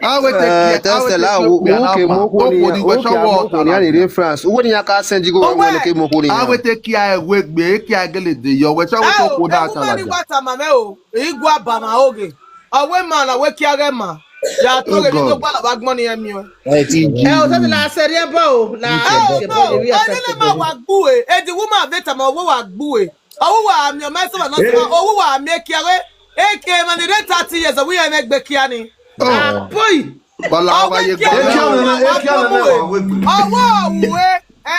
Tẹ́sítẹ̀ la wo ke moko ni a lè France. Owó ni a ká sẹ́ńdí kó wọ́n wọlé ke moko ni. Awe te ki a ewe gbe ki a gele de yo we so we to ko na woman talaja. gwata mame o. Igwa ba ma oge. Awe man awe kiare ma. Ya to re God. ni to gba ba gbon ni emi o. Ẹ ti jí. O so la serie bo la No, anele ma wa gbu e. E di woman beta ma owo wa gbu e. Owo wa mi o ma so na so owo wa mi kiare. Eke man the 30 years we e megbe kia ni. Oh, boy. bala wa ye Eki ana na wa we.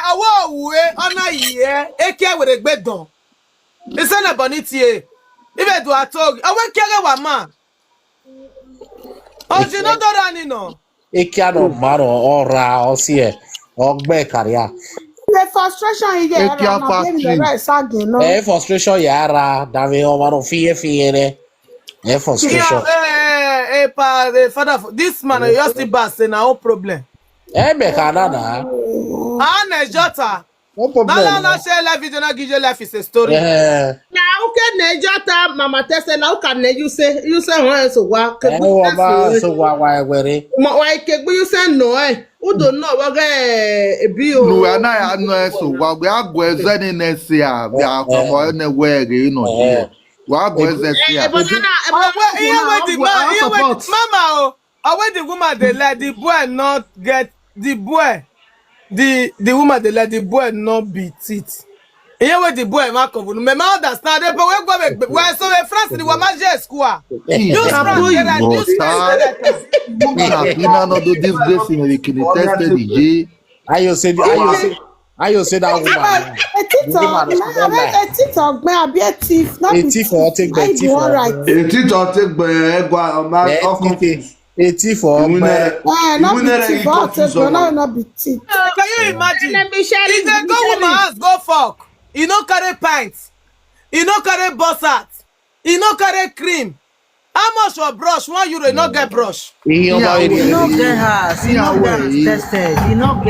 Ọwọ́ òwúwe ọ̀nà yìí eke wèrè gbé dàn. Iṣẹ́ náà bọ̀ ní tiẹ̀. Ibẹ̀ dùn àtọ́gì. Ọwọ́ kéré wà máa. Ọjì náà dọ́ra nínà. Eke àná márùn-ún ọ̀ra ọsí ẹ̀ ọgbẹ́ kàríà. the frustration you get. Eke apa clean. Ẹ frustration yàrá dàbí ọmọ náà fiyè rẹ̀. Ẹ frustration. Father, this man you still bad say na own problem. Ẹ bẹ̀ ká náà. Anna Jota. No problem. No, share life video, not give you life is a story. Na uke ne jota mama tese na uka ne you say ho so wa ke Ẹ wọ́n bá so wá ẹgbẹ̀rẹ̀. mo wa ke gbe you say no udo no wa ge ebi o. Nu ana ya no eso wa gbe agbo eze ni na se a bi akomo na we re no je. Wa agbo eze se a. Mama, when the woman they let the boy not get the boy. The woman they let the boy not beat it. Here where the boy ma come, me ma understand. But we so we France the woman just school. You Na no do this blessing we can test the J. Ayo se How you say that woman? A TikTok, maybe a thief, not A thief or take the thief. A thief or take the a thief or not be thief or take not be thief. Can you imagine? If they go woman house, go fuck. You no carry pints. You no carry boss hat. You no carry cream. How much for brush? €1, no get brush. You no get house. You no get tested. You no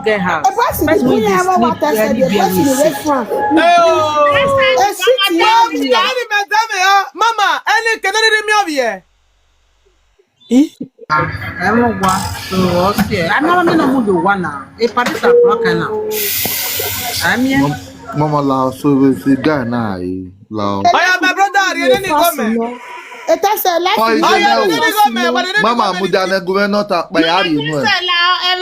get house. The person is going to have what tested. The person is different. Mama, any can you me over here? I'm not one. So okay. I'm not going to one now. A party is not going I'm here. Mama lao so we see guy na lao. Oh my brother, you didn't go me. It has a life. Mama mudane governor ta pa yari nu e.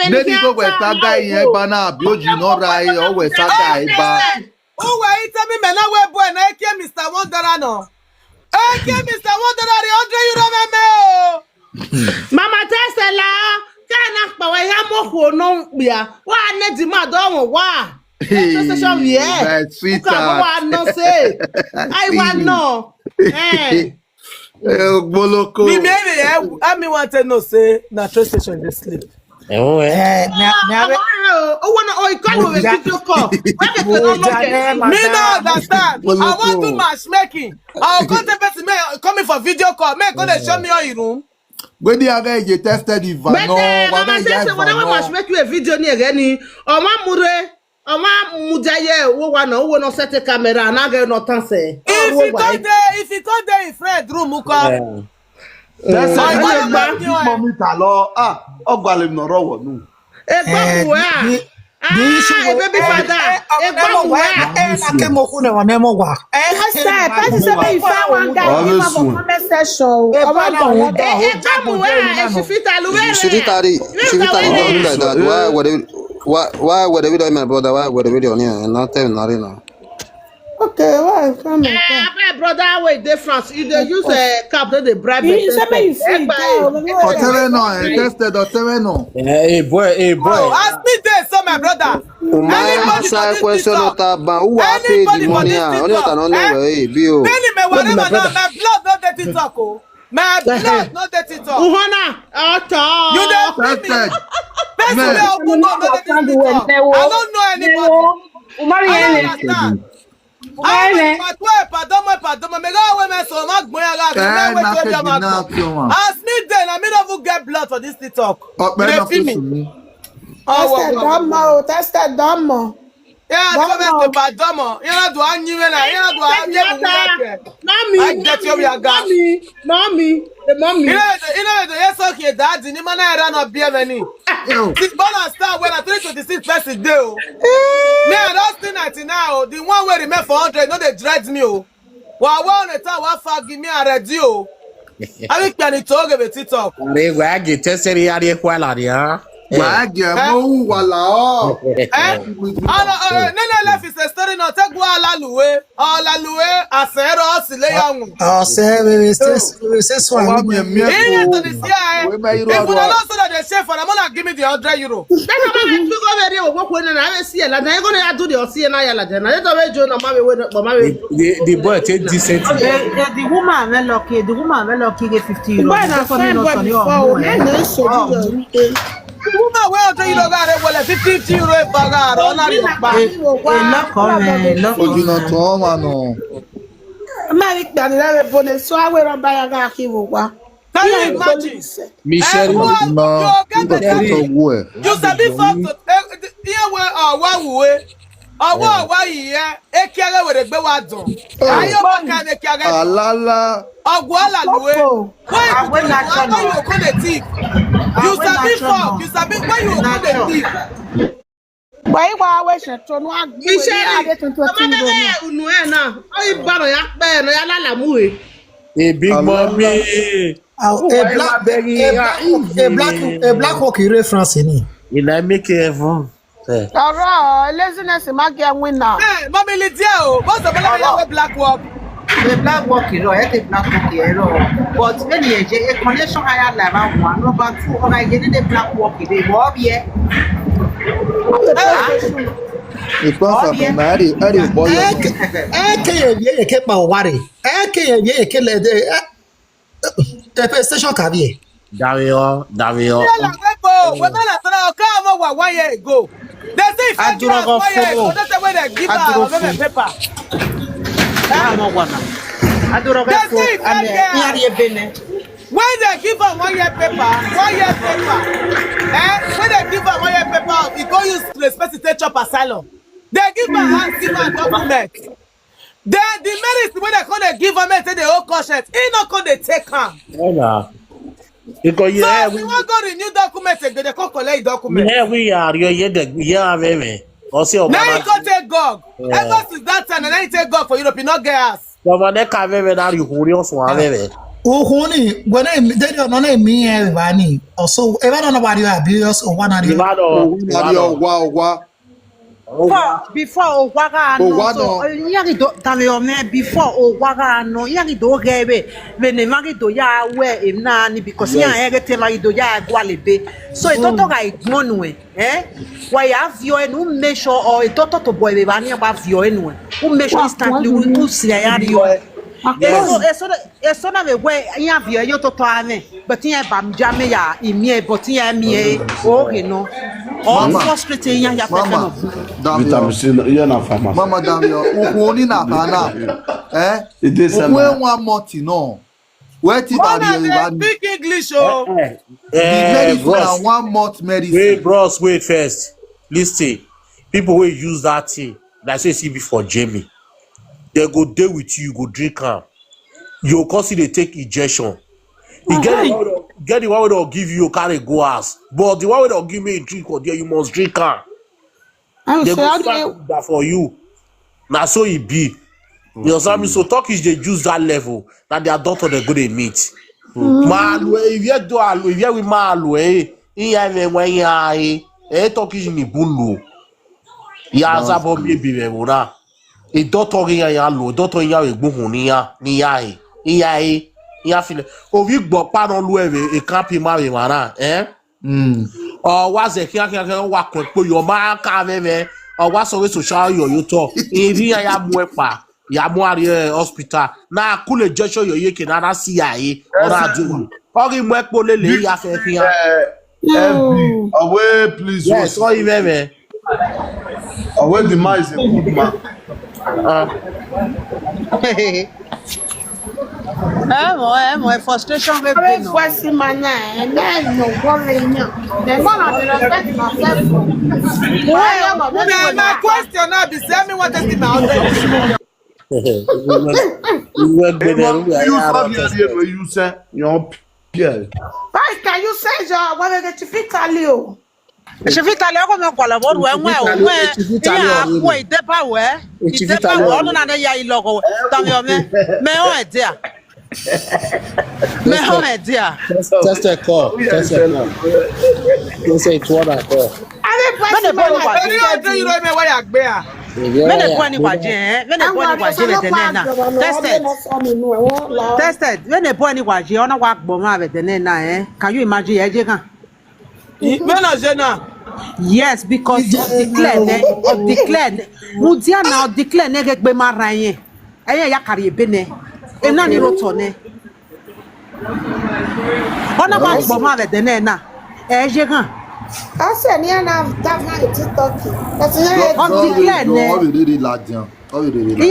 Lady go we ta guy yen ba na bi oji no rai o we ta guy ba. Oh we tell me na we boy na eke Mr. Wonder no. Eke Mr. Wonder €100 me o. Mama Tesla, kana pa wa ya mo ko no bia. Wa na di ma do wa. That's sweet. I want no. Boloko. Me maybe I me want to know say na train station dey sleep. Oh wanna call with video call. Me no understand. I want to matchmaking. I'll go to person coming for video call. Make go dey show me all your room. When the other you tested the van, no, when I must make you a video near any or my Oma mujaye wo wa na wo no set camera na ga no tan say if you go there in friend room uko that's mommy ta lo ogbale no ro wo nu egbamu baby father egbamu na ke mo ku ne won mo wa say person say me fa one guy give for comment section egbamu she fit aluwere she fit that why would we do my brother? Why would we do on here and not tell Narina? Okay, why come on? My brother, wait, difference. You they use a cap that they bribe. You say me free. Tested or terreno. Hey boy. Ask me this, so my brother. Anybody question not about who are paid the money? Only that no bill. My blood not that TikTok. My blood not that TikTok. You don't I don't know anybody. Ask me then, I don't get blood for this TikTok. That's that dumb. Yeah, I bad dumb. You know, do I knew mommy. You know, yes, okay, dad, the man I ran up beer many. This balance start when I 326 person do. Me, I don't think that now. The one where remain for 100, no, they dread me. Well, I want to tell what fuck give me a radio. I think can talk about TikTok. They were get tested here, huh? Wala. Life is a story not take wala luwe. La luwe asero sile yangu. If you don't say that the chef and I'm gonna give me the €100. The boy take decent. The woman well lucky. The woman well lucky get €50. Woman, where do you got it? Well, €50 bagar or not even can you imagine? Michelle, you sabi fuck here where one way. Why here? Ekere with a bewadon. Ayo baka ekere. Alala. Ogwala luwe. Why you call the thief? You sabi fuck. You sabi why you call the thief? Why we should turn one? a big mommy. A black walk reference in I make it laziness is winner. Hey, Mommy Lydia, what's the black walk? The black walk hero, the black walk hero. But when you a connection higher level one, number two, or I get the black walk, they walk here. It's not Oh, yeah. something. I did boy. ye ke pa ware. Ye ke le the station career. Davio. Yeah, like go. When I come over 1 year ago. They say if I give us Adurogo 1 year ago, phone. that's the way they give Aduro us phone. paper. Ah, mo wana. Adurogo They phone. say if I And get iari ebene. when they give us 1 year paper, 1 year paper, when they give us 1 year paper, we go use respect to take chop asylum. They give us give us document. Then the medicine when they come they give them say the whole conscience, he not come they take am. Hola. Because So we want go renew document again, they come collect document. we are you the yeah baby. Osi Now you obana. go take gog. Eh. Ever since that time, and now you take gog for Europe, you not get us. Obana ka baby na you huri oso baby. Ohuni when I dey no na me everybody. Also, ever no body abuse or one area. Wow. Before Owaga no so no. yari do tamiome before Owaga no yari do gebe vene mari do ya we nani because ya erete mari do ya gwalebe so itoto ga igmonwe why have you no make sure or itoto to boy be bani ba vio enwe who make sure instantly who see ya rio eso na me we ya vio yo toto ane but ya bam jame ya imie but ya mie okay no all frustrating ya Mama, Vitamin C, you're not pharmacy. Mama Damio, Ukuni na kana. It is Ukwe 1 month no. Where ti One bari of them everybody. speak English, oh. The medicine na 1 month medicine. Wait, bros, wait first. Listen. People will use that thing. Like say see before Jamie. They go there with you, go drink am. You cause they take injection. You get the one where they'll give you carry go ass. But the one where they'll give me a drink or there you must drink am. They go start that for you. Now so it be. You understand me? So Turkish they use that level that their doctor they go they meet. Malu if you do alu if you with malu iya when ya Turkish ni bunu. Ya zabo maybe be mura. E doctor ya lo doctor ya egbohun ni ya iya feel ovi gbo pa no lu e camp ma be mara o wa ze kia wa ko po yo ma ka veve o wa so we social yo to iri ya mu epa ya mu ari hospital na kule jesho yo yeke na si ya ora adu o ri mu epo lele ya fe fi han FB, away please. yes so you veve Away the man is a good man. Frustration we Very fussy man, and then no worry now. The man of the respect myself. My question now be say me what is my outfit. You say your Pierre. Why can you say so? What is it fit tell you? je fit aller comme un quoi la bonne ouais ya quoi il débat ouais il débat ouais on a ya il logo dans mais on est dia mais on est dia test a call you say it what I call Very old you know me why agbe a. mene point ni waje mene point ni waje le tenena tested mene point ni waje ona wa gbo ma be tenena can you imagine ye je kan yes because of declare mudia na declare ne gbe mara yen eyan ya kare ebe ne ena ni roto ne ona wa gbo ma be tenena je kan I said, yeah, now that man is talking. That's on declare ne How we really like them? How we really like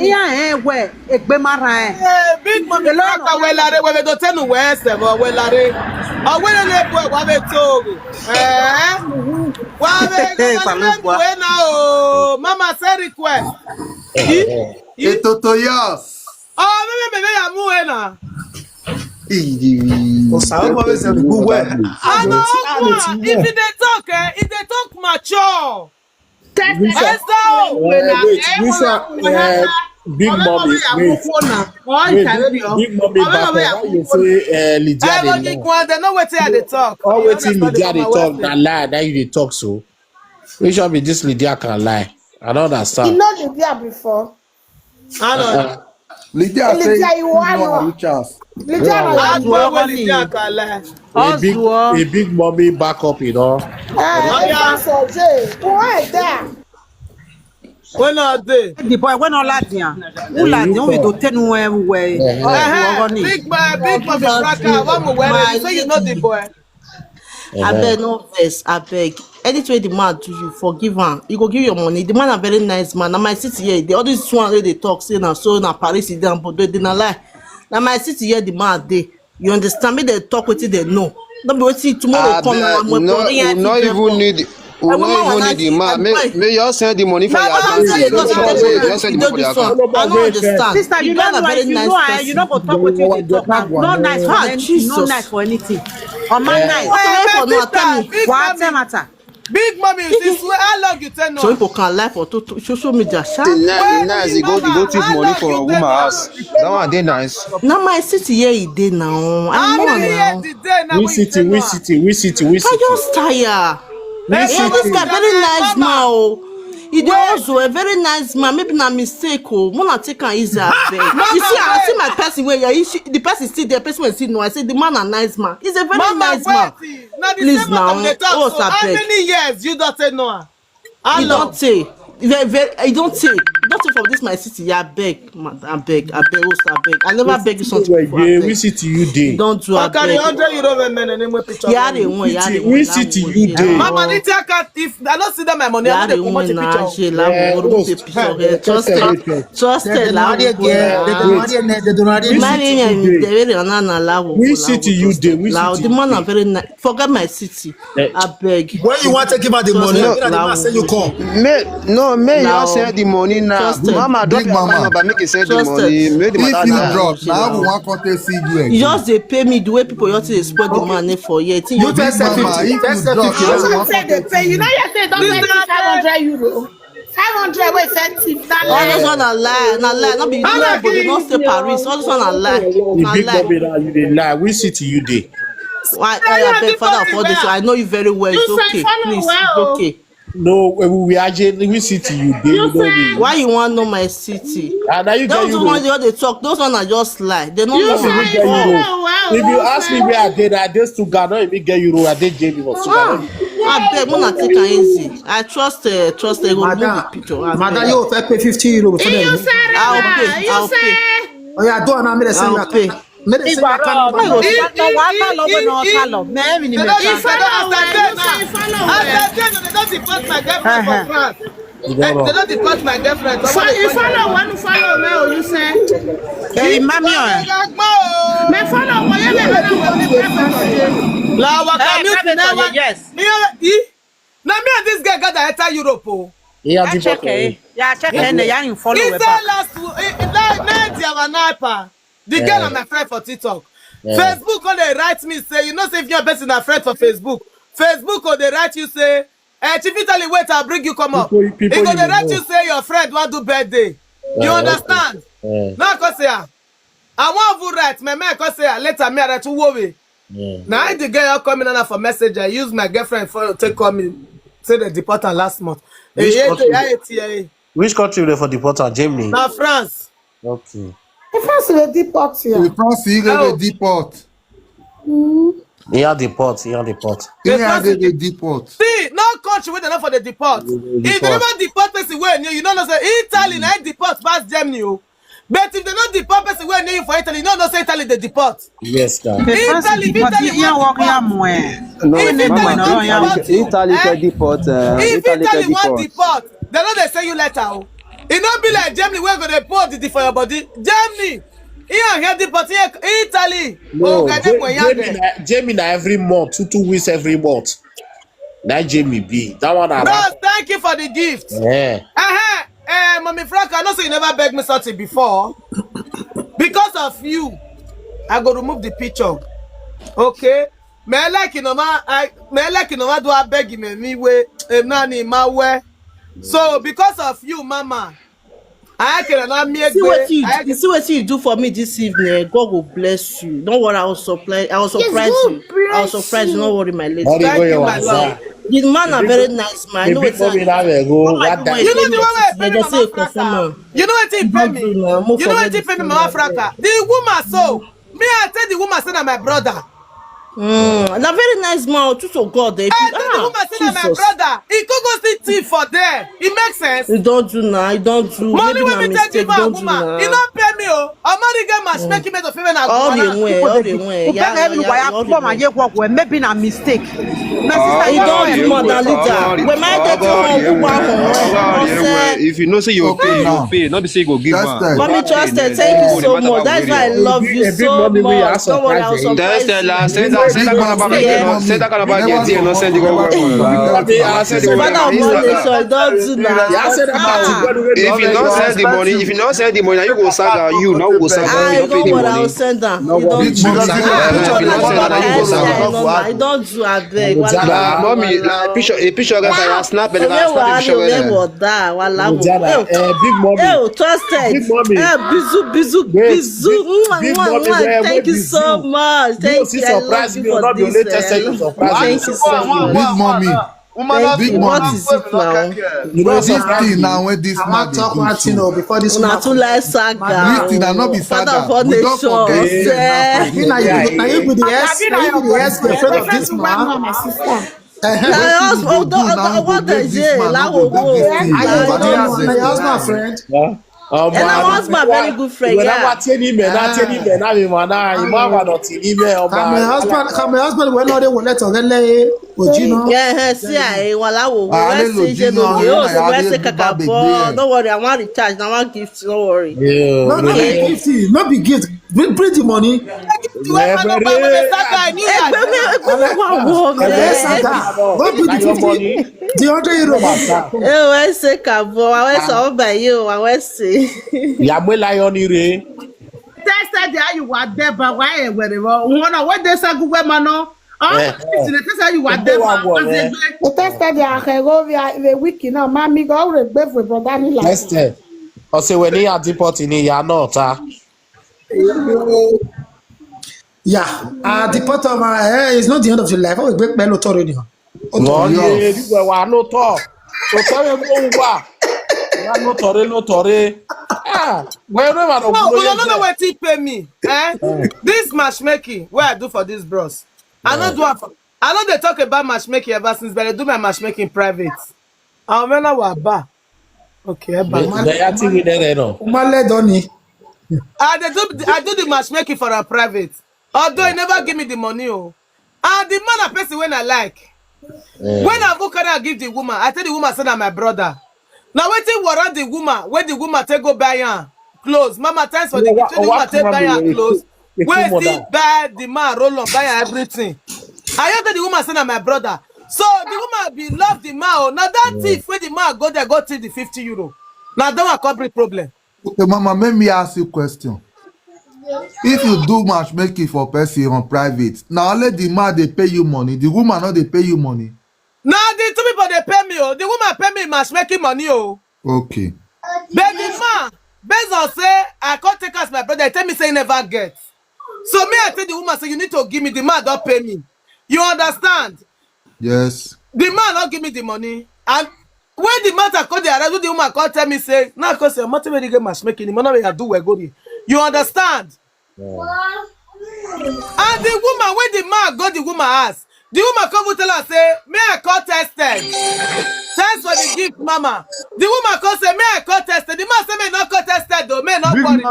iya we egbe mara Big mommy laka welare we do tenu we se bo welare. O we le bo wa be togo. Wa be we na o mama say request. Etotoyas. Oh me ya mu we na. If they talk mature. Big mommy back when you say Lydia they know what they talk. all waiting Lydia they talk that lie that you they talk so we should be this Lydia can lie I don't understand You know Lydia before. I know. Lydia say you want Richards. Lydia a big mommy back up you know Why there? When are they? The boy when all ladian. Who ladian we do ten way. Big mommy Fraka, one more wedding. So you know the boy. I beg no vex, I beg. Anything the man do you forgive him. You go give your money. The man a very nice man. Now my city here, the all this one where they talk say na so na Paris is down, but they didn't lie. Now my city here, the man dey. You understand me? They talk with it, they know. Don't be waiting tomorrow come now. We not even need the man. May you send the money for your account. Just send the money for your account. I don't understand. Sister, you don't know if you know go talk with you, they talk now. No nice for anything, no nice for anything. On my nice. What matter? Big mommy, you see, how long you tell no? So people can lie for social media. Nice, you go take money for a woman house. That one dey nice. Now my city here is day now. I know now. We city. I just tired. This guy very nice man. He also a very nice man. Maybe na mistake. Wanna take an easy beg. You see, I see my person where the person still there. Person will see no. I say the man a nice man. He's a very nice man. Please now. How many years you don't say no? You don't say. I don't say. Don't say from this my city. I beg, I beg. I never beg you something before. We city you day. Don't do I beg. Yeah, they want. We city you day. Mama, if I don't see them my money, I don't want the picture. Trust We city you day. The man are very nice. Forget my city. I beg. When you want to give her the money, the man say you come. May you send the money now. Mama, don't mama, but make you send the money. Make the If you matter drop, now we want to see you again. You just they pay me the way people used to spoil the money for you. You first say 50. If you drop, You say they pay. You know you say don't pay 500 euro. 500 wey effective. All this one a lie, not be you but they not say Paris. All this one a lie. The big mommy now you dey lie. We city you day. Why I beg father for this? I know you very well. It's okay, please. It's okay. No, we are we city you day. Why you want know my city? And now you get those ones they talk. Those ones are just lie. They don't know If you ask me where I did, I just to God, not even get euro. I did Jamie for I beg, when I take it easy. I trust go move the picture. Madam, you pay 50 euro before them. I'll pay. Oh yeah, do na me say you pay. Me dey say you don't deport my girlfriend for France. They don't deport my girlfriend. You follow one follow me or you say? Hey, mommy. Me follow one Yes. Now me and this guy got to enter Europe. Yeah, check it. You follow. He said last night, the girl and my friend for TikTok. Facebook when they write me say, you know, say if you're a person a friend for Facebook when they write you say, Chief Italy, wait, I'll bring you come up. If they write you say your friend want to birthday. You understand? Now cause I want to write my man cause later me I to worry. Now the girl coming on for message. I use my girlfriend for take call me say they deport her last month. Which country they for deport? Germany. Now France. Okay. France will deport here. The France is going to deport. Yeah, deport. They deport. See, no country where they not for the deport. If they never deport person where you don't know say Italy na deport past Germany. But if they not deport person where you for Italy, you don't know say Italy they deport. Yes, sir. Italy can deport. If Italy want deport, they know they say you letter. It not be like Germany where go deport the for your body. Germany. Here deport Italy. No, Jamie every month, 2 weeks every month. That Jamie B. That one. Bros, thank you for the gift. Yeah. Mommy Frank, I know so you never begged me something before. Because of you, I go remove the picture. Okay? May I like you no do I beg him me way nani my way. So because of you, Mama, I cannot make see what you do for me this evening. God will bless you. Don't worry, I will surprise you. I will surprise you. Don't worry, my lady. Thank you, my love. The man a very nice man. You know what You know what he pay me? You know what he pay me, Mama Franca? The woman so me I tell the woman say na my brother. Na very nice man, true to God. If you, The woman say na my brother. He could go see thief for there. It makes sense. You don't do now. You don't do. Money Maybe when na me take mistake. give a Don't do woman. He now. not pay me oh. I'm not get matchmaking made of even a All the woman. way, all the way. Maybe na mistake. My sister, You don't do more than leader. When my get if you know say you pay, you pay. Not be say you go give one. Mommy trusted, thank you so much. That's why I love you so much. Don't worry, I'll surprise you. Say that kind of bag. Say that kind of bag. You know, send you go. Don't do that. If you don't send the money, you go saga. You now go saga. I know what I'll send her. You don't do I don't do a beg. Mommy, a picture of I snap it. Big mommy. Trusted. Bizu. Thank you so much. Thank you. I love you for this. Thank you so much. Big mommy. What is it now? You know this thing now when this man dey do before this una too like saga. This thing na not be saga. We don't forget. Now you be the ex-girlfriend of this man. What is it? Your husband friend. And I was my very good friend. Yeah. Come my husband when they will let her lay. Yeah, see, I will don't worry, I want recharge. I want gifts. Don't worry. Not be gift. Bring the money. The €100. I say Cabo. I was all by you. I was see. Tested there you were there, but why wherever what they say good women no. You were there. The tested there I go via the wiki now. Mommy go over for brother ni like. Tested. O se we ni antiport ni ya not Yeah, the part of my hair is not the end of your life. I will break my lot already. No, you were no talk. So tell me no tore. Ah, wherever no know what he pay me. This matchmaking, what I do for this bros. I know they talk about matchmaking ever since, but I do my matchmaking private. I remember what ba. Okay, I do the matchmaking for a private. Although he never give me the money. And the man a person when I like. When I go carry I give the woman, I tell the woman say na my brother. Now waiting warrant the woman, when the woman take go buy her clothes. Mama thanks for the gift. The woman take buy her clothes. Where still buy the man roll on buy her everything. I heard the woman say na my brother. So the woman be love the man. Now that thief when the man go there go till the €50. Now that one corporate problem. Okay, Mama, let me ask you a question. If you do matchmaking for person on private, now only the man they pay you money, the woman not they pay you money. Now the two people they pay me. The woman pay me matchmaking money. Okay. But the man, based on say I can't take as my brother, tell me say he never get. So me I tell the woman say you need to give me the man don't pay me. You understand? Yes. The man don't give me the money and. When the matter call the arrival, the woman call tell me say, now because you're not really get matchmaking, the man we do we go. You understand? Yeah. And the woman, when the man got the woman ask, the woman come to tell her say, may I call tested? Thanks for the gift, mama. The woman come say, may I call tested? The man say, may not call tested though, may not worry.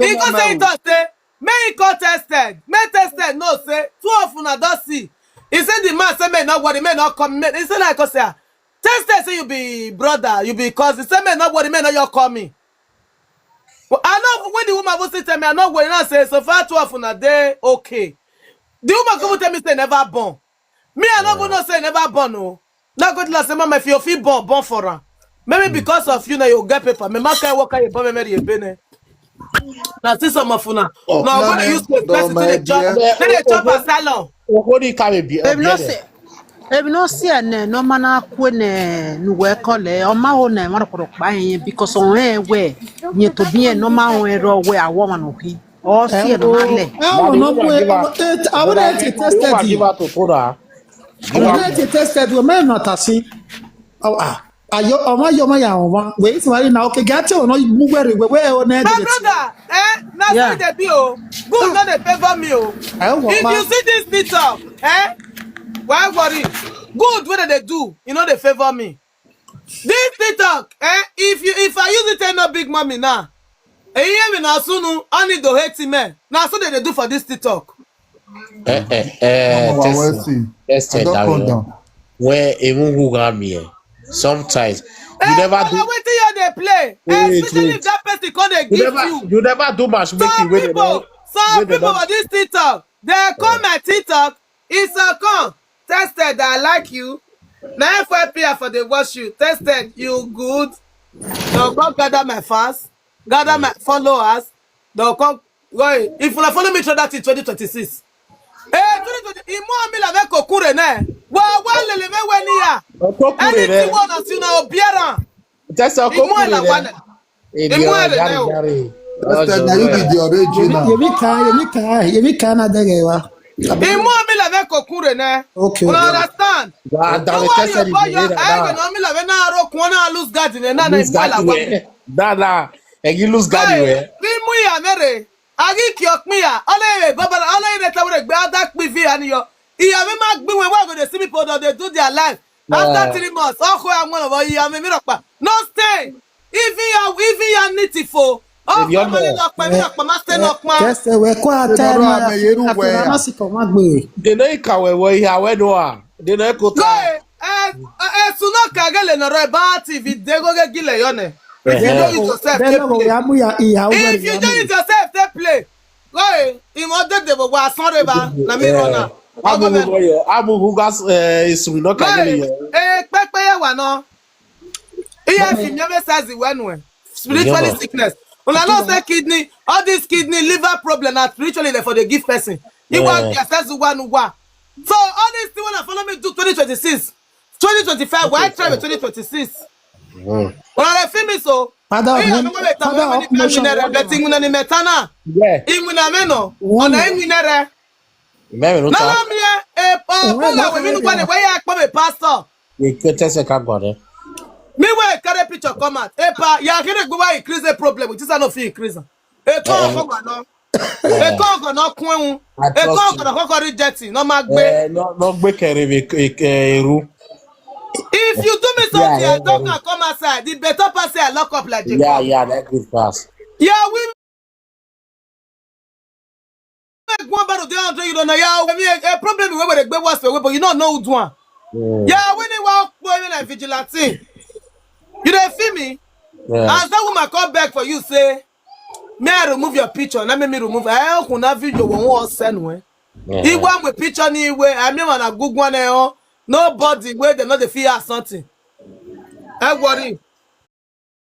He go say it say, may he call tested? May tested no say, 12 una don't see. He said the man say, may not worry, may not come. He said like I say. Tested say you be brother, you be cousin. Say me nobody, me not you call me. But I know when the woman was tell me, I know when I say so far 12 on a day, okay. The woman come tell me say never born. Me I not gonna say never born no. Not good last mama if you feel born for her. Maybe because of you now you get paper. Me ma can work you born me bene. Now see some of una. Now when you use the person to the job, then they chop a salon. Ebi no see ene no mana ku ne nuwe kole o ma ho na mara koro pa yen because on we nye to bi no ma ho ero we awo ma no hi o see no le I want to tested you. I want to tested you. Man not asi. Ayo ma ya won. We is why now okay get you no move where o na my brother, Now say they be oh. Good not they favor me oh. If you see this TikTok, why worry? Good what they do, you know they favor me. This TikTok, if I use it, ain't no big mommy now. And you hear me now soon, I need to hate him. Now so they do for this TikTok. Tested down. Where even who got me? Sometimes you never do. Wait till you they play. Especially if that person come they give you. You never do matchmaking with them. Some people on this TikTok, they come at TikTok. It's a come. Tested, I like you. Now FYP for the watch you. Tested, you good. They'll come gather my fans, gather my followers. They'll come. Wait, if you follow me through that in 2026. 2020. Imo mi la ve kokure ne. Wa le me weni ya. Anything one as you know biara. Just a Imo la wane. Imo le ne o. Tested, now you be the original. Yemi kana degewa. Imo mi la ve kokure ne. Okay. You understand? God, Don't worry about your eye. No mi la ve na ro kwana lose guard ne na imo la wane. Nah. And you lose guard where? Bimu ya mere. Agi kiok mi ya. Ole baba ole ile tawre gbe adak pivi ani yo. Iya me ma gbe when we go dey see people that they do their life. After 3 months, oko amon of iya me ropa. No stay. If you need for. Oh, If you're come on, lock pa ma stay lock ma. Just we kwa time. They know kawe we here we do ah. They know ko ta. Suno kagele no re ba TV de go ge gile yo ne. If you don't use yourself, they play. If you don't use yourself, they play. Go in order to go sorry ba na me run Abu who gas is we no kagele yo. Pepe wa no. If you never says it when spiritually sickness. When I know say kidney, all this kidney, liver problem, are spiritually there for the gift person. You want your sense one. So all these things when I follow me to 2026, 2025, why try with 2026? When I feel me so, me wey carry picture come out. Epa, ya kere go why increase the problem. Which is no fit increase. E kon go no. E kon go no kun. E kon go no reject. No ma gbe. No gbe kere eru. If you do me something, I don't come outside. The better pass I lock up like Jacob. Yeah, that good pass. Yeah, we make one battle there under you don't know. Yeah, a problem we dey gbe worse but you don't know who do one. Yeah, when they walk boy like vigilante. You don't feel me? As that woman come back for you, say, may I remove your picture? Let me remove. I don't have video one send way. He want with picture anyway. I mean, when I Google one, nobody where they know the fear something. I worry.